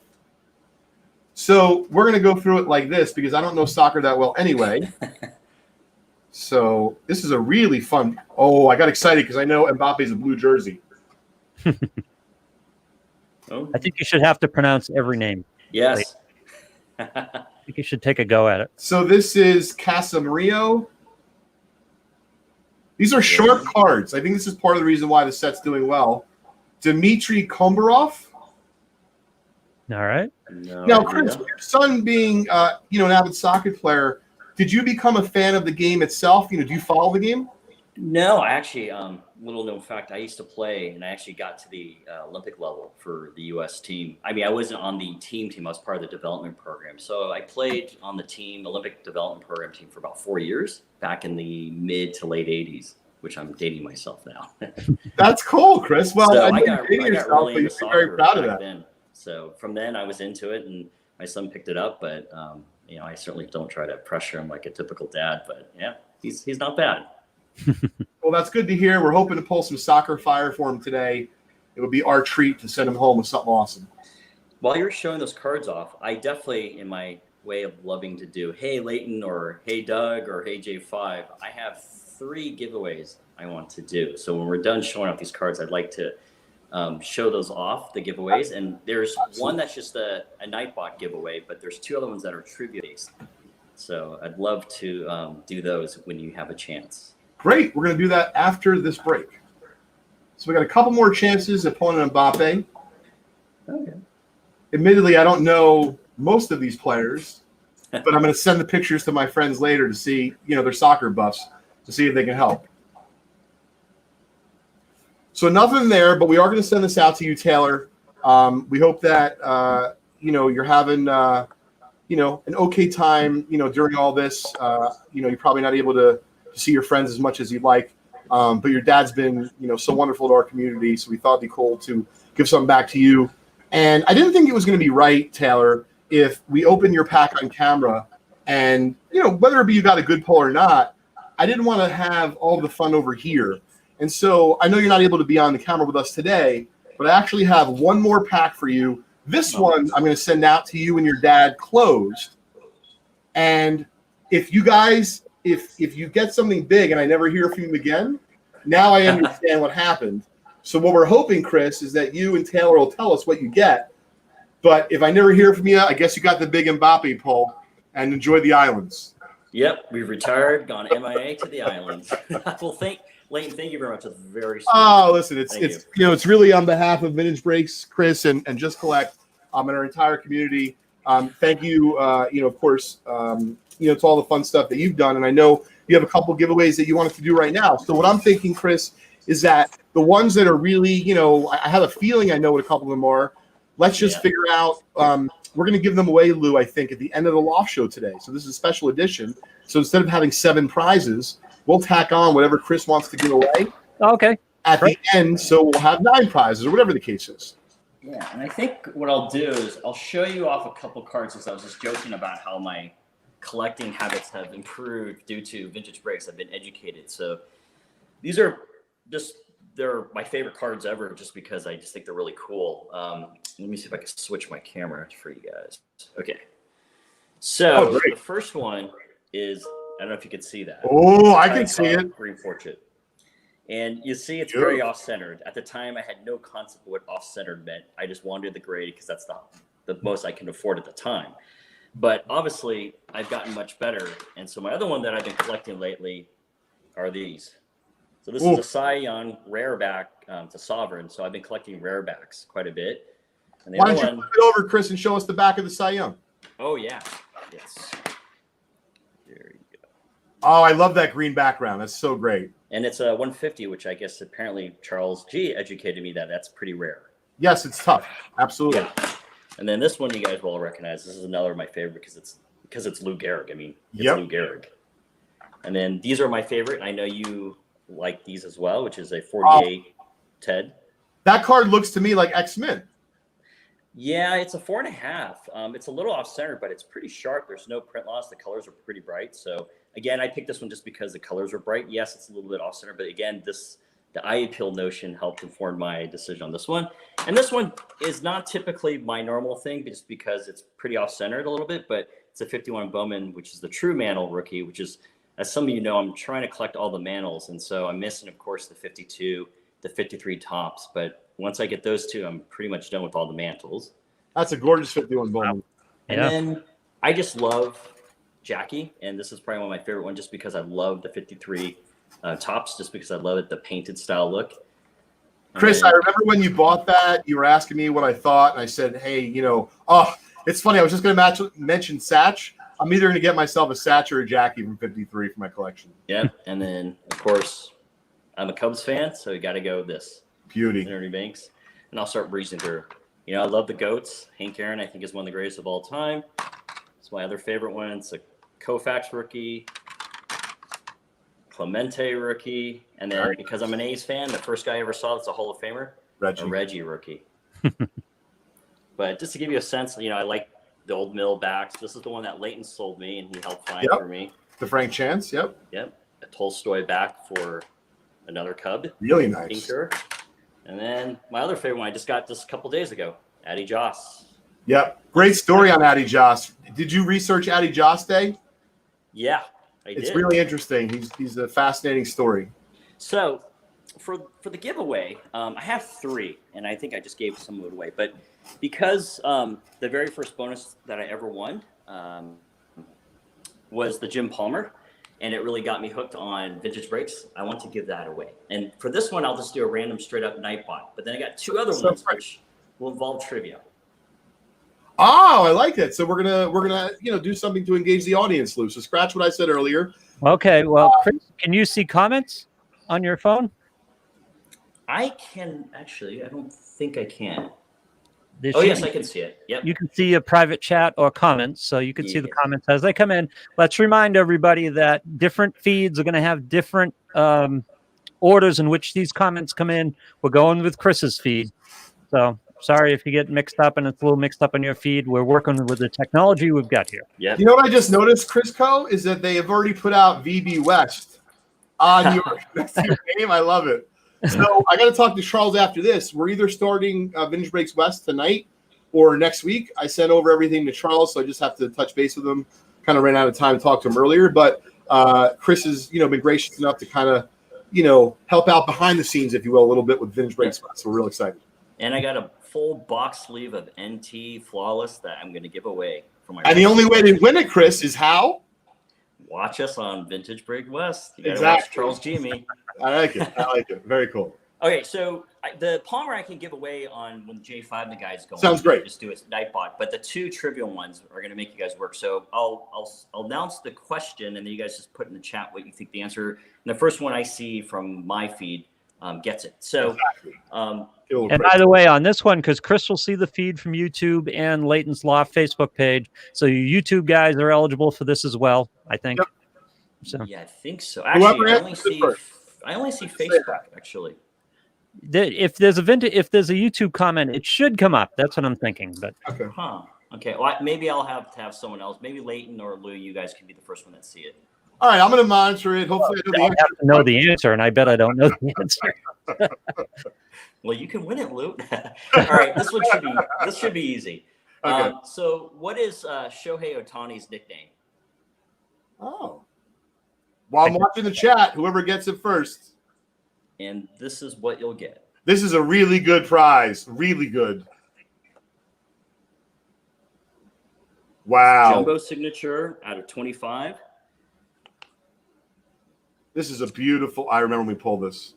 So we're gonna go through it like this because I don't know soccer that well anyway. So this is a really fun. Oh, I got excited because I know Mbappe's a blue jersey. Oh, I think you should have to pronounce every name. yes. I think you should take a go at it. So this is Casamarillo. These are short cards. I think this is part of the reason why the set's doing well. Dmitry Kombarov. All right. Now, Chris, your son being an avid soccer player, did you become a fan of the game itself? Do you follow the game? No, I actually, little known fact, I used to play, and I actually got to the Olympic level for the U.S. team. I mean, I wasn't on the team. I was part of the development program. So I played on the Olympic development program team for about 4 years, back in the mid to late 80s, which I'm dating myself now. That's cool, Chris. Well, so I got yourself, really but into you're very proud of that. then. So from then I was into it, and my son picked it up, but I certainly don't try to pressure him like a typical dad, but yeah, he's not bad. Well, that's good to hear. We're hoping to pull some soccer fire for him today. It would be our treat to send him home with something awesome. While you're showing those cards off, I definitely, in my way of loving to do, hey, Leighton, or hey, Doug, or hey, J5, I have 3 giveaways I want to do. So when we're done showing off these cards, I'd like to show those off, the giveaways. And there's one that's just a Nightbot giveaway, but there's 2 other ones that are trivia based. So I'd love to do those when you have a chance. Great. We're going to do that after this break. So we got a couple more chances of pulling an Mbappe. Okay. Admittedly, I don't know most of these players, but I'm going to send the pictures to my friends later to see, they're soccer buffs, to see if they can help. So nothing there, but we are going to send this out to you, Taylor. We hope that, you're having, an okay time, during all this. You're probably not able to see your friends as much as you'd like. But your dad's been, so wonderful to our community. So we thought it'd be cool to give something back to you. And I didn't think it was going to be right, Taylor, if we open your pack on camera and, whether it be you got a good pull or not, I didn't want to have all the fun over here. And so I know you're not able to be on the camera with us today, but I actually have one more pack for you. This one I'm going to send out to you and your dad closed. And if you guys, if you get something big and I never hear from you again, now I understand what happened. So what we're hoping, Chris, is that you and Taylor will tell us what you get. But if I never hear from you, I guess you got the big Mbappe pull, and enjoy the islands. Yep, we've retired, gone MIA to the islands. Well, Leighton, thank you very much. That's very sweet. Oh, listen, it's really on behalf of Vintage Breaks, Chris, and Just Collect, and our entire community. Thank you, of course, it's all the fun stuff that you've done. And I know you have a couple giveaways that you wanted to do right now. So what I'm thinking, Chris, is that the ones that are really, I have a feeling I know what a couple of them are. Let's just figure out, we're going to give them away, Lou, I think, at the end of the Loft show today. So this is a special edition. So instead of having 7 prizes, we'll tack on whatever Chris wants to give away. Okay. At the end, so we'll have 9 prizes or whatever the case is. Yeah, and I think what I'll do is I'll show you off a couple cards because I was just joking about how my collecting habits have improved due to Vintage Breaks. I've been educated. So these are they're my favorite cards ever just because I just think they're really cool. Let me see if I can switch my camera for you guys. Okay. So the first one is, I don't know if you can see that. Oh, I can see it. Green Portrait. And you see it's very off-centered. At the time, I had no concept of what off-centered meant. I just wanted the gray because that's the most I can afford at the time. But obviously, I've gotten much better. And so my other one that I've been collecting lately are these. So this is a Cy Young rareback to Sovereign. So I've been collecting rarebacks quite a bit. And the Why don't you flip it over, Chris, and show us the back of the Cy Young? Oh, yeah. Yes. There you go. Oh, I love that green background. That's so great. And it's a 150, which I guess apparently Charles G educated me that's pretty rare. Yes, it's tough. Absolutely. Yeah. And then this one you guys will all recognize. This is another of my favorite because it's Lou Gehrig. I mean, it's Lou Gehrig. And then these are my favorite. I know you like these as well, which is a 48 Ted. That card looks to me like X-Men. Yeah, it's a 4.5. It's a little off center, but it's pretty sharp. There's no print loss. The colors are pretty bright. So again, I picked this one just because the colors are bright. Yes, it's a little bit off center, but again, the eye appeal notion helped inform my decision on this one. And this one is not typically my normal thing, just because it's pretty off centered a little bit. But it's a 51 Bowman, which is the true Mantle rookie, which is, as some of you know, I'm trying to collect all the Mantles, and so I'm missing, of course, the 52, the 53 tops, but once I get those two, I'm pretty much done with all the Mantles. That's a gorgeous 51 Bowman. And then I just love Jackie, and this is probably one of my favorite ones just because I love the 53 tops, just because I love it, the painted style look. Chris, I remember when you bought that, you were asking me what I thought, and I said, hey, it's funny. I was just going to mention Satch. I'm either going to get myself a Satch or a Jackie from 53 for my collection. Yeah, and then, of course, I'm a Cubs fan, so you got to go with this. Beauty. Ernie Banks. And I'll start breezing through. I love the GOATs. Hank Aaron, I think, is one of the greatest of all time. It's my other favorite one. It's a Koufax rookie, Clemente rookie, and then because I'm an A's fan, the first guy I ever saw that's a Hall of Famer, a Reggie rookie. But just to give you a sense, I like the old mill backs. This is the one that Leighton sold me, and he helped find for me. The Frank Chance, Yep. A Tolstoy back for another Cub. Really nice. Pinker. And then my other favorite one I just got this a couple days ago, Addy Joss. Yep. Great story on Addy Joss. Did you research Addy Joss Day? Yeah, I did. It's really interesting. He's a fascinating story. So for the giveaway, I have 3, and I think I just gave some of it away. But because the very first bonus that I ever won was the Jim Palmer, and it really got me hooked on vintage breaks, I want to give that away. And for this one, I'll just do a random straight up Nightbot. But then I got 2 other ones which will involve trivia. Oh, I like it. So we're gonna do something to engage the audience, Lou. So scratch what I said earlier. Okay. Well, Chris, can you see comments on your phone? I can actually. I don't think I can. Yes, I can see it. Yep. You can see a private chat or comments, so you can see the comments as they come in. Let's remind everybody that different feeds are going to have different orders in which these comments come in. We're going with Chris's feed, so sorry if you get mixed up and it's a little mixed up on your feed. We're working with the technology we've got here. Yeah. You know what I just noticed, Crisco, is that they have already put out VB West on your next to your name. I love it. So I got to talk to Charles after this. We're either starting Vintage Breaks West tonight or next week. I sent over everything to Charles, so I just have to touch base with him. Kind of ran out of time to talk to him earlier, but Chris has been gracious enough to kind of help out behind the scenes, if you will, a little bit with Vintage Breaks West. So we're real excited. And I got a full box sleeve of NT Flawless that I'm going to give away for my. And the only way to win it, Chris, is how? Watch us on Vintage Break West. You got to watch Charles Jimmy. I like it. Very cool. Okay, so the Palmer I can give away on when J5 and the guys go. Sounds great. Just do it Nightbot, but the 2 trivial ones are going to make you guys work. So I'll announce the question, and then you guys just put in the chat what you think the answer. And the first one I see from my feed gets it. So, and by the way, on this one, because Chris will see the feed from YouTube and Leighton's Loft Facebook page, so you YouTube guys are eligible for this as well, I think. Yep. So yeah, I think so. Actually, I only see Facebook actually. If there's a YouTube comment, it should come up. That's what I'm thinking. But okay. Well, maybe I'll have to have someone else. Maybe Leighton or Lou. You guys can be the first one that see it. All right, I'm going to monitor it. Hopefully, I have to know the answer, and I bet I don't know the answer. Well, you can win it, Lou. All right, this should be easy. Okay. So, what is Shohei Ohtani's nickname? Oh. While I'm watching the chat, whoever gets it first. And this is what you'll get. This is a really good prize. Really good. Wow. Jumbo signature out of 25. This is a beautiful. I remember when we pulled this.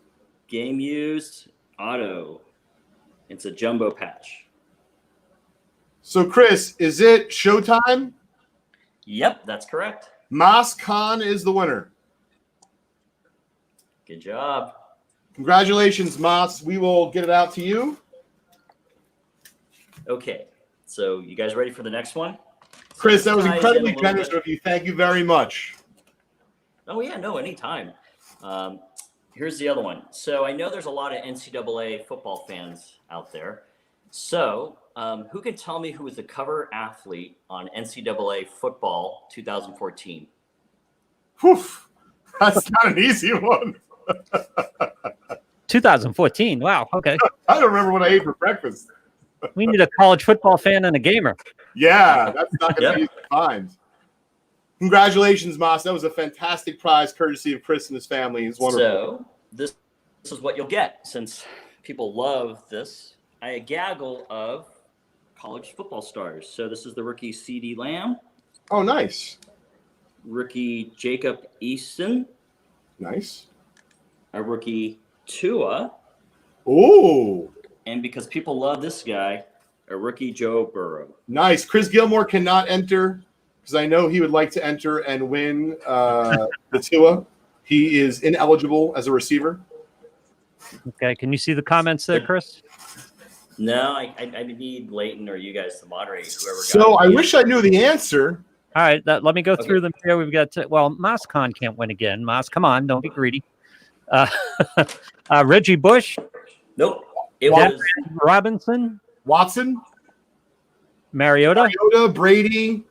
Game used auto. It's a jumbo patch. So, Chris, is it showtime? Yep, that's correct. Mas Khan is the winner. Good job. Congratulations, Mas. We will get it out to you. Okay. So, you guys ready for the next one? Chris, that was incredibly generous of you. Thank you very much. Oh, yeah, no, anytime. Here's the other one. So I know there's a lot of NCAA football fans out there. So who can tell me who was the cover athlete on NCAA football 2014? Whew, that's not an easy one. 2014. Wow. Okay. I don't remember what I ate for breakfast. We need a college football fan and a gamer. Yeah, that's not going to be easy to find. Congratulations, Moss. That was a fantastic prize, courtesy of Chris and his family. It's wonderful. So this is what you'll get. Since people love this, I gaggle of college football stars. So this is the rookie CeeDee Lamb. Oh, nice. Rookie Jacob Easton. Nice. A rookie Tua. Ooh. And because people love this guy, a rookie Joe Burrow. Nice. Chris Gilmore cannot enter because I know he would like to enter and win the Tua. He is ineligible as a receiver. Okay. Can you see the comments there, Chris? No, I need Leighton or you guys to moderate whoever. So I wish I knew the answer. All right. Let me go through them here. We've got Moscon can't win again. Mos, come on, don't be greedy. Reggie Bush. Nope. It was Robinson. Watson. Mariota, Brady,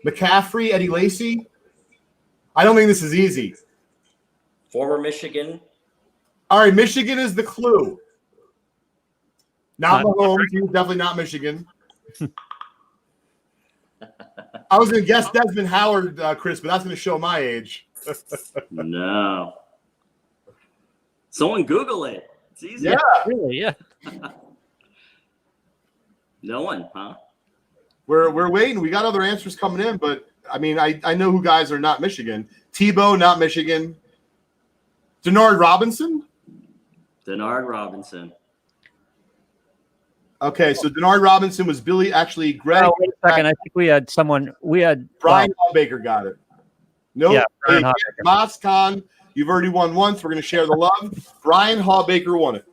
McCaffrey, Eddie Lacy. I don't think this is easy. former Michigan. All right, Michigan is the clue. Not Mahomes. He's definitely not Michigan. I was going to guess Desmond Howard, Chris, but that's going to show my age. No. Someone Google it. It's easy. Yeah. Really? Yeah. No one, huh? We're waiting. We got other answers coming in, but I mean, I know who guys are not Michigan. Tebow, not Michigan. Denard Robinson? Denard Robinson. Okay, so Denard Robinson was Greg. Oh, wait a second. I think we had someone. Brian Hallbaker got it. Nope. Yeah, Brian Hey, Hallbaker. Moscon, you've already won once. We're going to share the love. Brian Hallbaker won it.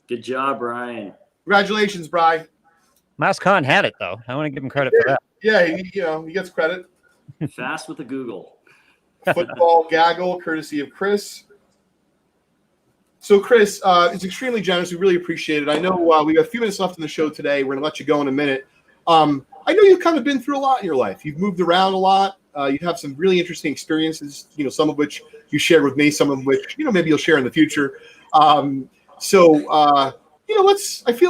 Good job, Brian. Congratulations, Brian. Moscon had it, though. I want to give him credit for that. Yeah, he gets credit. Fast with the Google. Football gaggle, courtesy of Chris. So, Chris, it's extremely generous. We really appreciate it. I know we got a few minutes left in the show today. We're going to let you go in a minute. I know you've kind of been through a lot in your life. You've moved around a lot. You have some really interesting experiences, some of which you shared with me, some of which, maybe you'll share in the future. I feel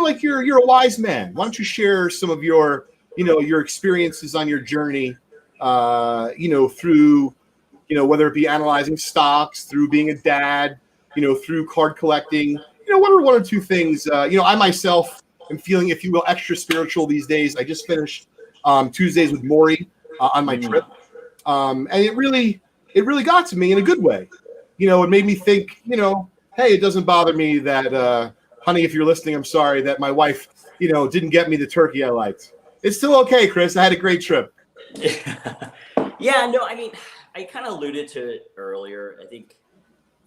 like you're a wise man. Why don't you share some of your, your experiences on your journey, through, whether it be analyzing stocks, through being a dad, through card collecting, what are one or two things, I myself am feeling, if you will, extra spiritual these days. I just finished Tuesdays with Maury on my trip. And it really got to me in a good way. It made me think, hey, it doesn't bother me that, honey, if you're listening, I'm sorry that my wife, didn't get me the turkey I liked. It's still okay, Chris. I had a great trip. Yeah, no, I mean, I kind of alluded to it earlier. I think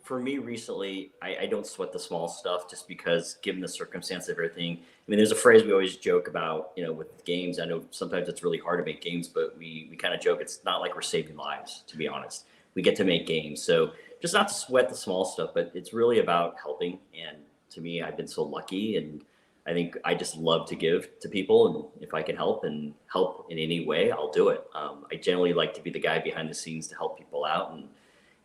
for me recently, I don't sweat the small stuff just because given the circumstance of everything. I mean, there's a phrase we always joke about, with games. I know sometimes it's really hard to make games, but we kind of joke. It's not like we're saving lives, to be honest. We get to make games. So just not to sweat the small stuff, but it's really about helping. And to me, I've been so lucky, and I think I just love to give to people. And if I can help in any way, I'll do it. I generally like to be the guy behind the scenes to help people out. And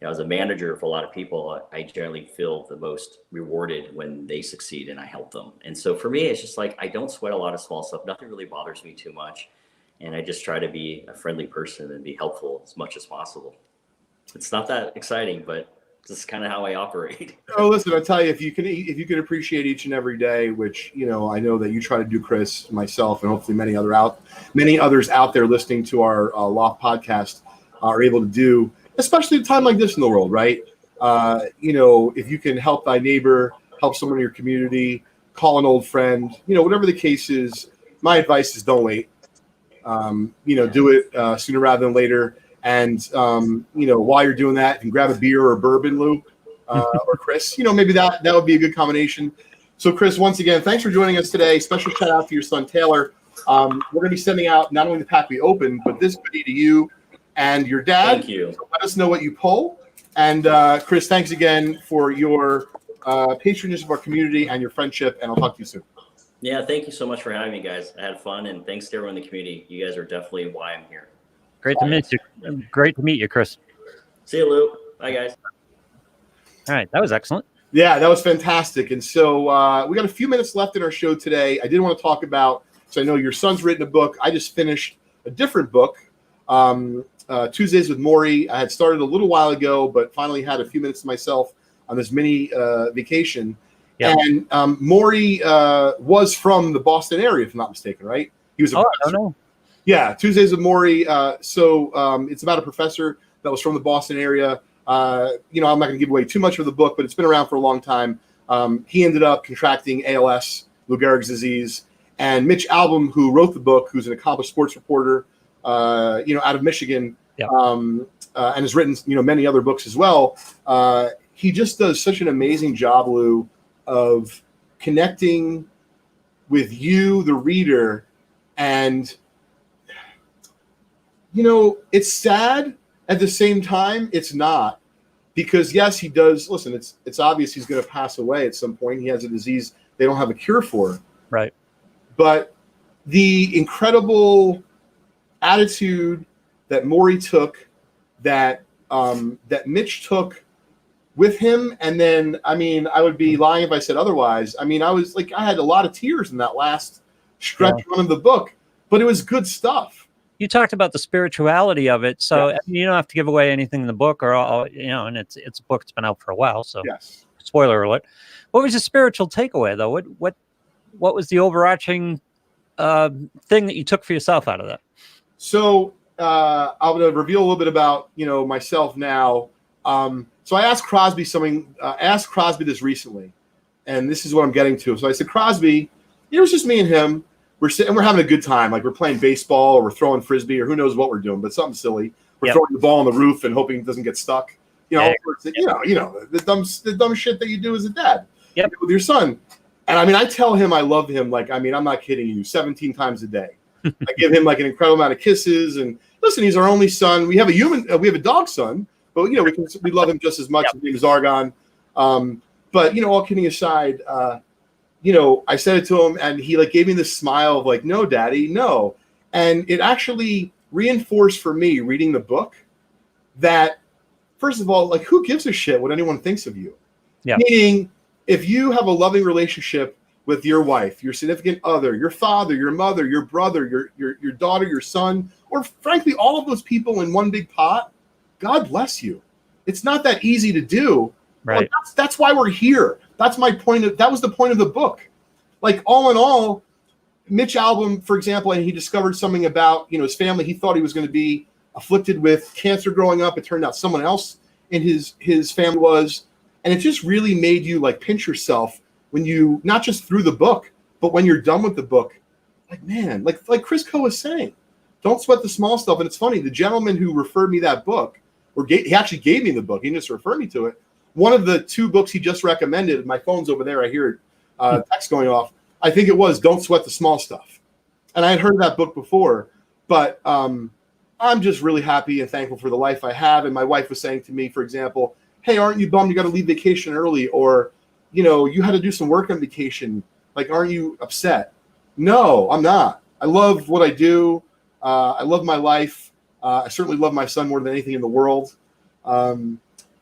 as a manager for a lot of people, I generally feel the most rewarded when they succeed and I help them. And so for me, it's just like, I don't sweat a lot of small stuff. Nothing really bothers me too much. And I just try to be a friendly person and be helpful as much as possible. It's not that exciting, but this is kind of how I operate. Oh, listen, I'll tell you, if you can appreciate each and every day, which, I know that you try to do, Chris, myself, and hopefully many others out there listening to our Loft podcast are able to do, especially at a time like this in the world, right? If you can help thy neighbor, help someone in your community, call an old friend, whatever the case is, my advice is don't wait. Do it sooner rather than later. And, while you're doing that, you can grab a beer or a bourbon, Lou, or Chris, maybe that would be a good combination. So, Chris, once again, thanks for joining us today. Special shout out to your son, Taylor. We're going to be sending out not only the pack we opened, but this goodie to you and your dad. Thank you. So let us know what you pull. And Chris, thanks again for your patronage of our community and your friendship. And I'll talk to you soon. Yeah, thank you so much for having me, guys. I had fun, and thanks to everyone in the community. You guys are definitely why I'm here. Great to meet you. Great to meet you, Chris. See you, Lou. Bye, guys. All right, that was excellent. Yeah, that was fantastic. And so we got a few minutes left in our show today. I did want to talk about, so I know your son's written a book. I just finished a different book, Tuesdays with Maury. I had started a little while ago, but finally had a few minutes to myself on this mini vacation. Yeah. And Maury was from the Boston area, if I'm not mistaken, right? He was a professor. I don't know. Yeah, Tuesdays with Maury. So it's about a professor that was from the Boston area. I'm not going to give away too much of the book, but it's been around for a long time. He ended up contracting ALS, Lou Gehrig's disease, and Mitch Albom, who wrote the book, who's an accomplished sports reporter, out of Michigan, and has written, many other books as well. He just does such an amazing job, Lou, of connecting with you, the reader, and it's sad. At the same time, it's not, because yes, he does. Listen, it's obvious he's going to pass away at some point. He has a disease they don't have a cure for. Right. But the incredible attitude that Maury took, that Mitch took with him, and then, I would be lying if I said otherwise. I had a lot of tears in that last stretch run of the book, but it was good stuff. You talked about the spirituality of it, so you don't have to give away anything in the book, or and it's a book that's been out for a while. So, spoiler alert. What was the spiritual takeaway, though? What was the overarching thing that you took for yourself out of that? So, I'm going to reveal a little bit about myself now. So I asked Crosby something. Asked Crosby this recently, and this is what I'm getting to. So I said, Crosby, it was just me and him. We're sitting, we're having a good time. Like we're playing baseball, or we're throwing frisbee, or who knows what we're doing, but something silly. We're throwing the ball on the roof and hoping it doesn't get stuck. The dumb shit that you do as a dad with your son. And I tell him I love him. Like, I'm not kidding you, 17 times a day. I give him like an incredible amount of kisses. And listen, he's our only son. We have a dog son, but we love him just as much. His name is Argon. But all kidding aside, I said it to him, and he gave me this smile of like, no, Daddy, no. And it actually reinforced for me reading the book that, first of all, who gives a shit what anyone thinks of you? Yeah. Meaning, if you have a loving relationship with your wife, your significant other, your father, your mother, your brother, your daughter, your son, or frankly, all of those people in one big pot, God bless you. It's not that easy to do. Right. That's why we're here. That's my point. That was the point of the book. All in all, Mitch Albom, for example, and he discovered something about his family. He thought he was going to be afflicted with cancer growing up. It turned out someone else in his family was, and it just really made you pinch yourself when you, not just through the book, but when you're done with the book. Man, like Chris Coe was saying, don't sweat the small stuff. And it's funny, the gentleman who referred me that book, he actually gave me the book. He didn't just refer me to it. One of the two books he just recommended, my phone's over there, I hear text going off. I think it was Don't Sweat the Small Stuff. And I had heard that book before, but I'm just really happy and thankful for the life I have. And my wife was saying to me, for example, hey, aren't you bummed you got to leave vacation early? Or, you had to do some work on vacation. Aren't you upset? No, I'm not. I love what I do. I love my life. I certainly love my son more than anything in the world.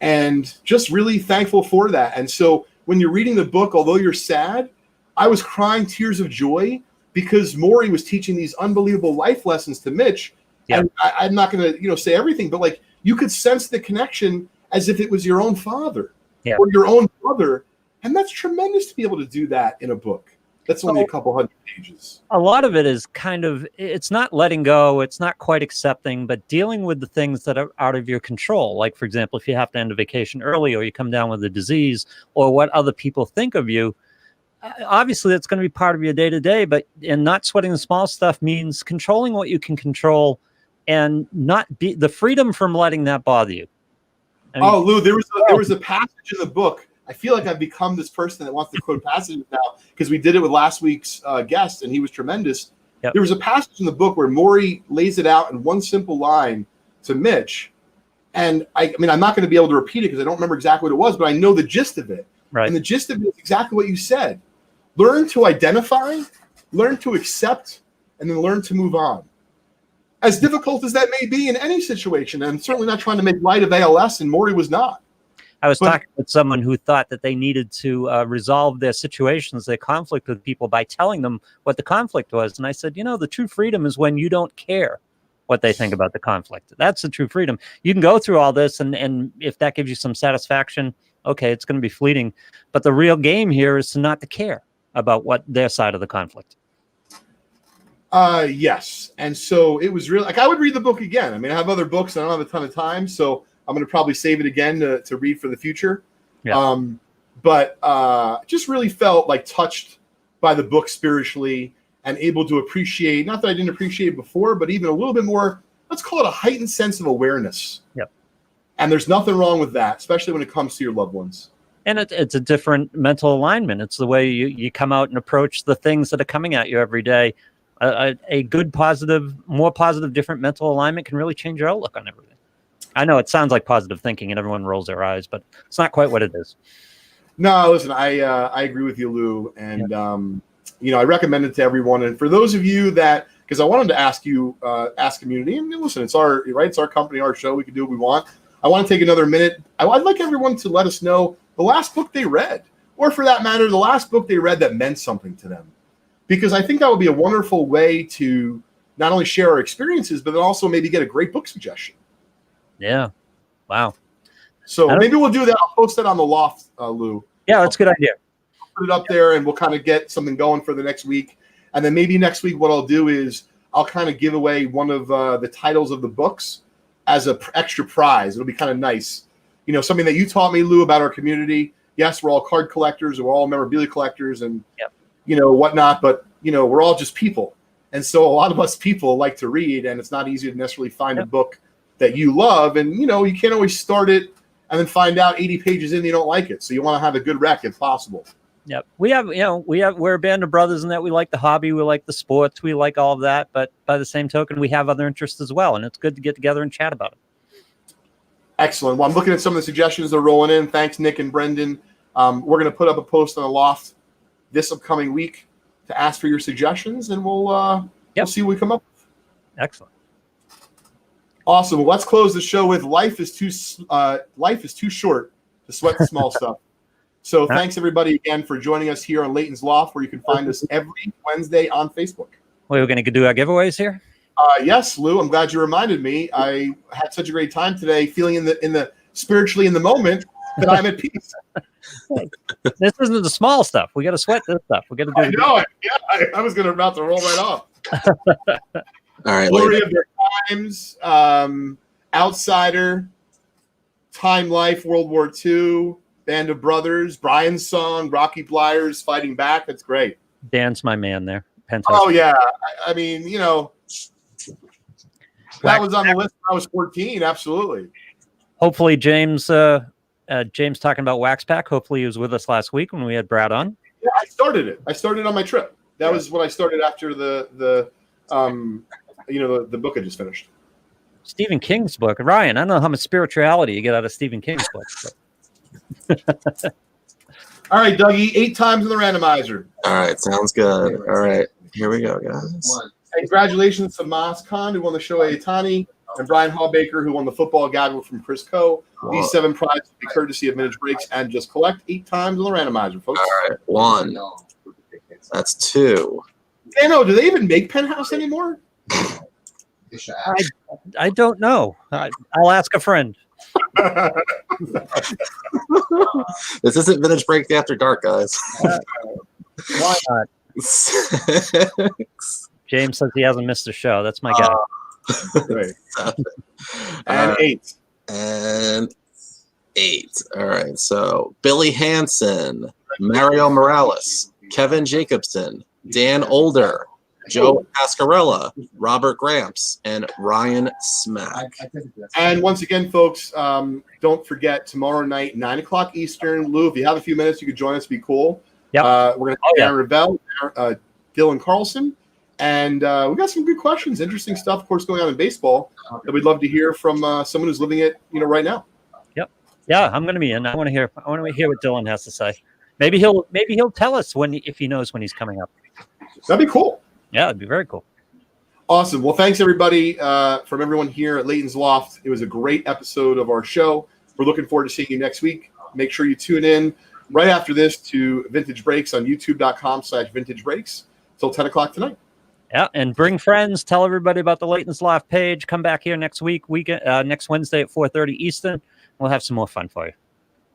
And just really thankful for that. And so when you're reading the book, although you're sad, I was crying tears of joy because Maury was teaching these unbelievable life lessons to Mitch. Yeah. And I'm not going to, say everything, but you could sense the connection as if it was your own father or your own brother. And that's tremendous to be able to do that in a book. That's only a couple hundred pages. A lot of it is it's not letting go. It's not quite accepting, but dealing with the things that are out of your control. Like, for example, if you have to end a vacation early or you come down with a disease or what other people think of you, obviously that's going to be part of your day to day, and not sweating the small stuff means controlling what you can control and not be the freedom from letting that bother you. Lou, there was a passage in the book. I feel like I've become this person that wants to quote passages now because we did it with last week's guest, and he was tremendous. Yep. There was a passage in the book where Maury lays it out in one simple line to Mitch, and I'm not going to be able to repeat it because I don't remember exactly what it was, but I know the gist of it. Right. And the gist of it is exactly what you said. Learn to identify, learn to accept, and then learn to move on. As difficult as that may be in any situation, and I'm certainly not trying to make light of ALS, and Maury was not. I was talking with someone who thought that they needed to resolve their situations, their conflict with people by telling them what the conflict was. And I said, the true freedom is when you don't care what they think about the conflict. That's the true freedom. You can go through all this, and if that gives you some satisfaction, okay, it's going to be fleeting. But the real game here is to not to care about what their side of the conflict. Yes. And so it was really, I would read the book again. I mean, I have other books and I don't have a ton of time, so I'm going to probably save it again to read for the future. Yeah. But just really felt touched by the book spiritually and able to appreciate, not that I didn't appreciate it before, but even a little bit more, let's call it a heightened sense of awareness. Yep. And there's nothing wrong with that, especially when it comes to your loved ones. And it's a different mental alignment. It's the way you come out and approach the things that are coming at you every day. A good, positive, more positive, different mental alignment can really change your outlook on everything. I know it sounds like positive thinking and everyone rolls their eyes, but it's not quite what it is. No, listen, I agree with you, Lou. And, I recommend it to everyone. And for those of you that, because I wanted to ask community, and listen, it's our company, our show. We can do what we want. I want to take another minute. I'd like everyone to let us know the last book they read, or for that matter, the last book they read that meant something to them. Because I think that would be a wonderful way to not only share our experiences, but then also maybe get a great book suggestion. Yeah. Wow. So maybe we'll do that. I'll post that on the Loft, Lou. Yeah, that's a good idea. I'll put it up there and we'll kind of get something going for the next week. And then maybe next week what I'll do is I'll kind of give away one of the titles of the books as an extra prize. It'll be kind of nice. Something that you taught me, Lou, about our community. Yes, we're all card collectors and we're all memorabilia collectors and whatnot, but we're all just people. And so a lot of us people like to read, and it's not easy to necessarily find a book that you love. And you can't always start it and then find out 80 pages in you don't like it. So you want to have a good rec if possible. Yep. We're a band of brothers in that we like the hobby, we like the sports, we like all of that. But by the same token, we have other interests as well. And it's good to get together and chat about it. Excellent. Well, I'm looking at some of the suggestions that are rolling in. Thanks, Nick and Brendan. We're going to put up a post on the Loft this upcoming week to ask for your suggestions, and we'll see what we come up with. Excellent. Awesome. Well, let's close the show with life is too short to sweat the small stuff. So thanks everybody again for joining us here on Leighton's Loft, where you can find us every Wednesday on Facebook. We're going to do our giveaways here. Yes, Lou. I'm glad you reminded me. I had such a great time today, feeling in the spiritually in the moment that I'm at peace. This isn't the small stuff. We got to sweat this stuff. We got to do. I know. I was about to roll right off. All right. Glory of Their Times, Outsider, Time Life, World War II, Band of Brothers, Brian's song, Rocky Pliers, Fighting Back. That's great. Dan's my man there. Penthouse. Oh yeah. I mean, that was on the list when I was 14. Absolutely. Hopefully, James talking about Wax Pack. Hopefully, he was with us last week when we had Brad on. Yeah, I started it. I started on my trip. That was what I started after the book I just finished. Stephen King's book. Ryan, I don't know how much spirituality you get out of Stephen King's book. All right, Dougie, 8 times in the randomizer. All right, sounds good. All right, here we go, guys. And congratulations to Mas Khan, who won the Shohei Ohtani, and Brian Hallbaker, who won the football gaggle from Chris Coe. These 7 prizes will be courtesy of Vintage Breaks and Just Collect 8 times on the randomizer, folks. All right, 1. That's 2. Do they even make Penthouse anymore? I don't know. I'll ask a friend. This isn't Vintage Break After Dark, guys. Why not? 6. James says he hasn't missed a show. That's my guy. Right. And 8. And 8. All right. So Billy Hansen, Mario Morales, Kevin Jacobson, Dan Older, Joe Pascarella, Robert Gramps, and Ryan Smack. And once again, folks, don't forget tomorrow night, 9 o'clock Eastern. Lou, if you have a few minutes, you could join us. Be cool. Yep. We're going to have Aaron Revell, Dylan Carlson, and we got some good questions, interesting stuff, of course, going on in baseball that we'd love to hear from someone who's living it, right now. Yep. Yeah, I'm going to be in. I want to hear what Dylan has to say. Maybe he'll tell us if he knows when he's coming up. That'd be cool. Yeah, it'd be very cool. Awesome. Well, thanks everybody from everyone here at Leighton's Loft. It was a great episode of our show. We're looking forward to seeing you next week. Make sure you tune in right after this to Vintage Breaks on youtube.com/Vintage Breaks till 10 o'clock tonight. Yeah, and bring friends. Tell everybody about the Leighton's Loft page. Come back here next Wednesday at 4:30 Eastern. We'll have some more fun for you.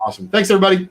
Awesome. Thanks, everybody.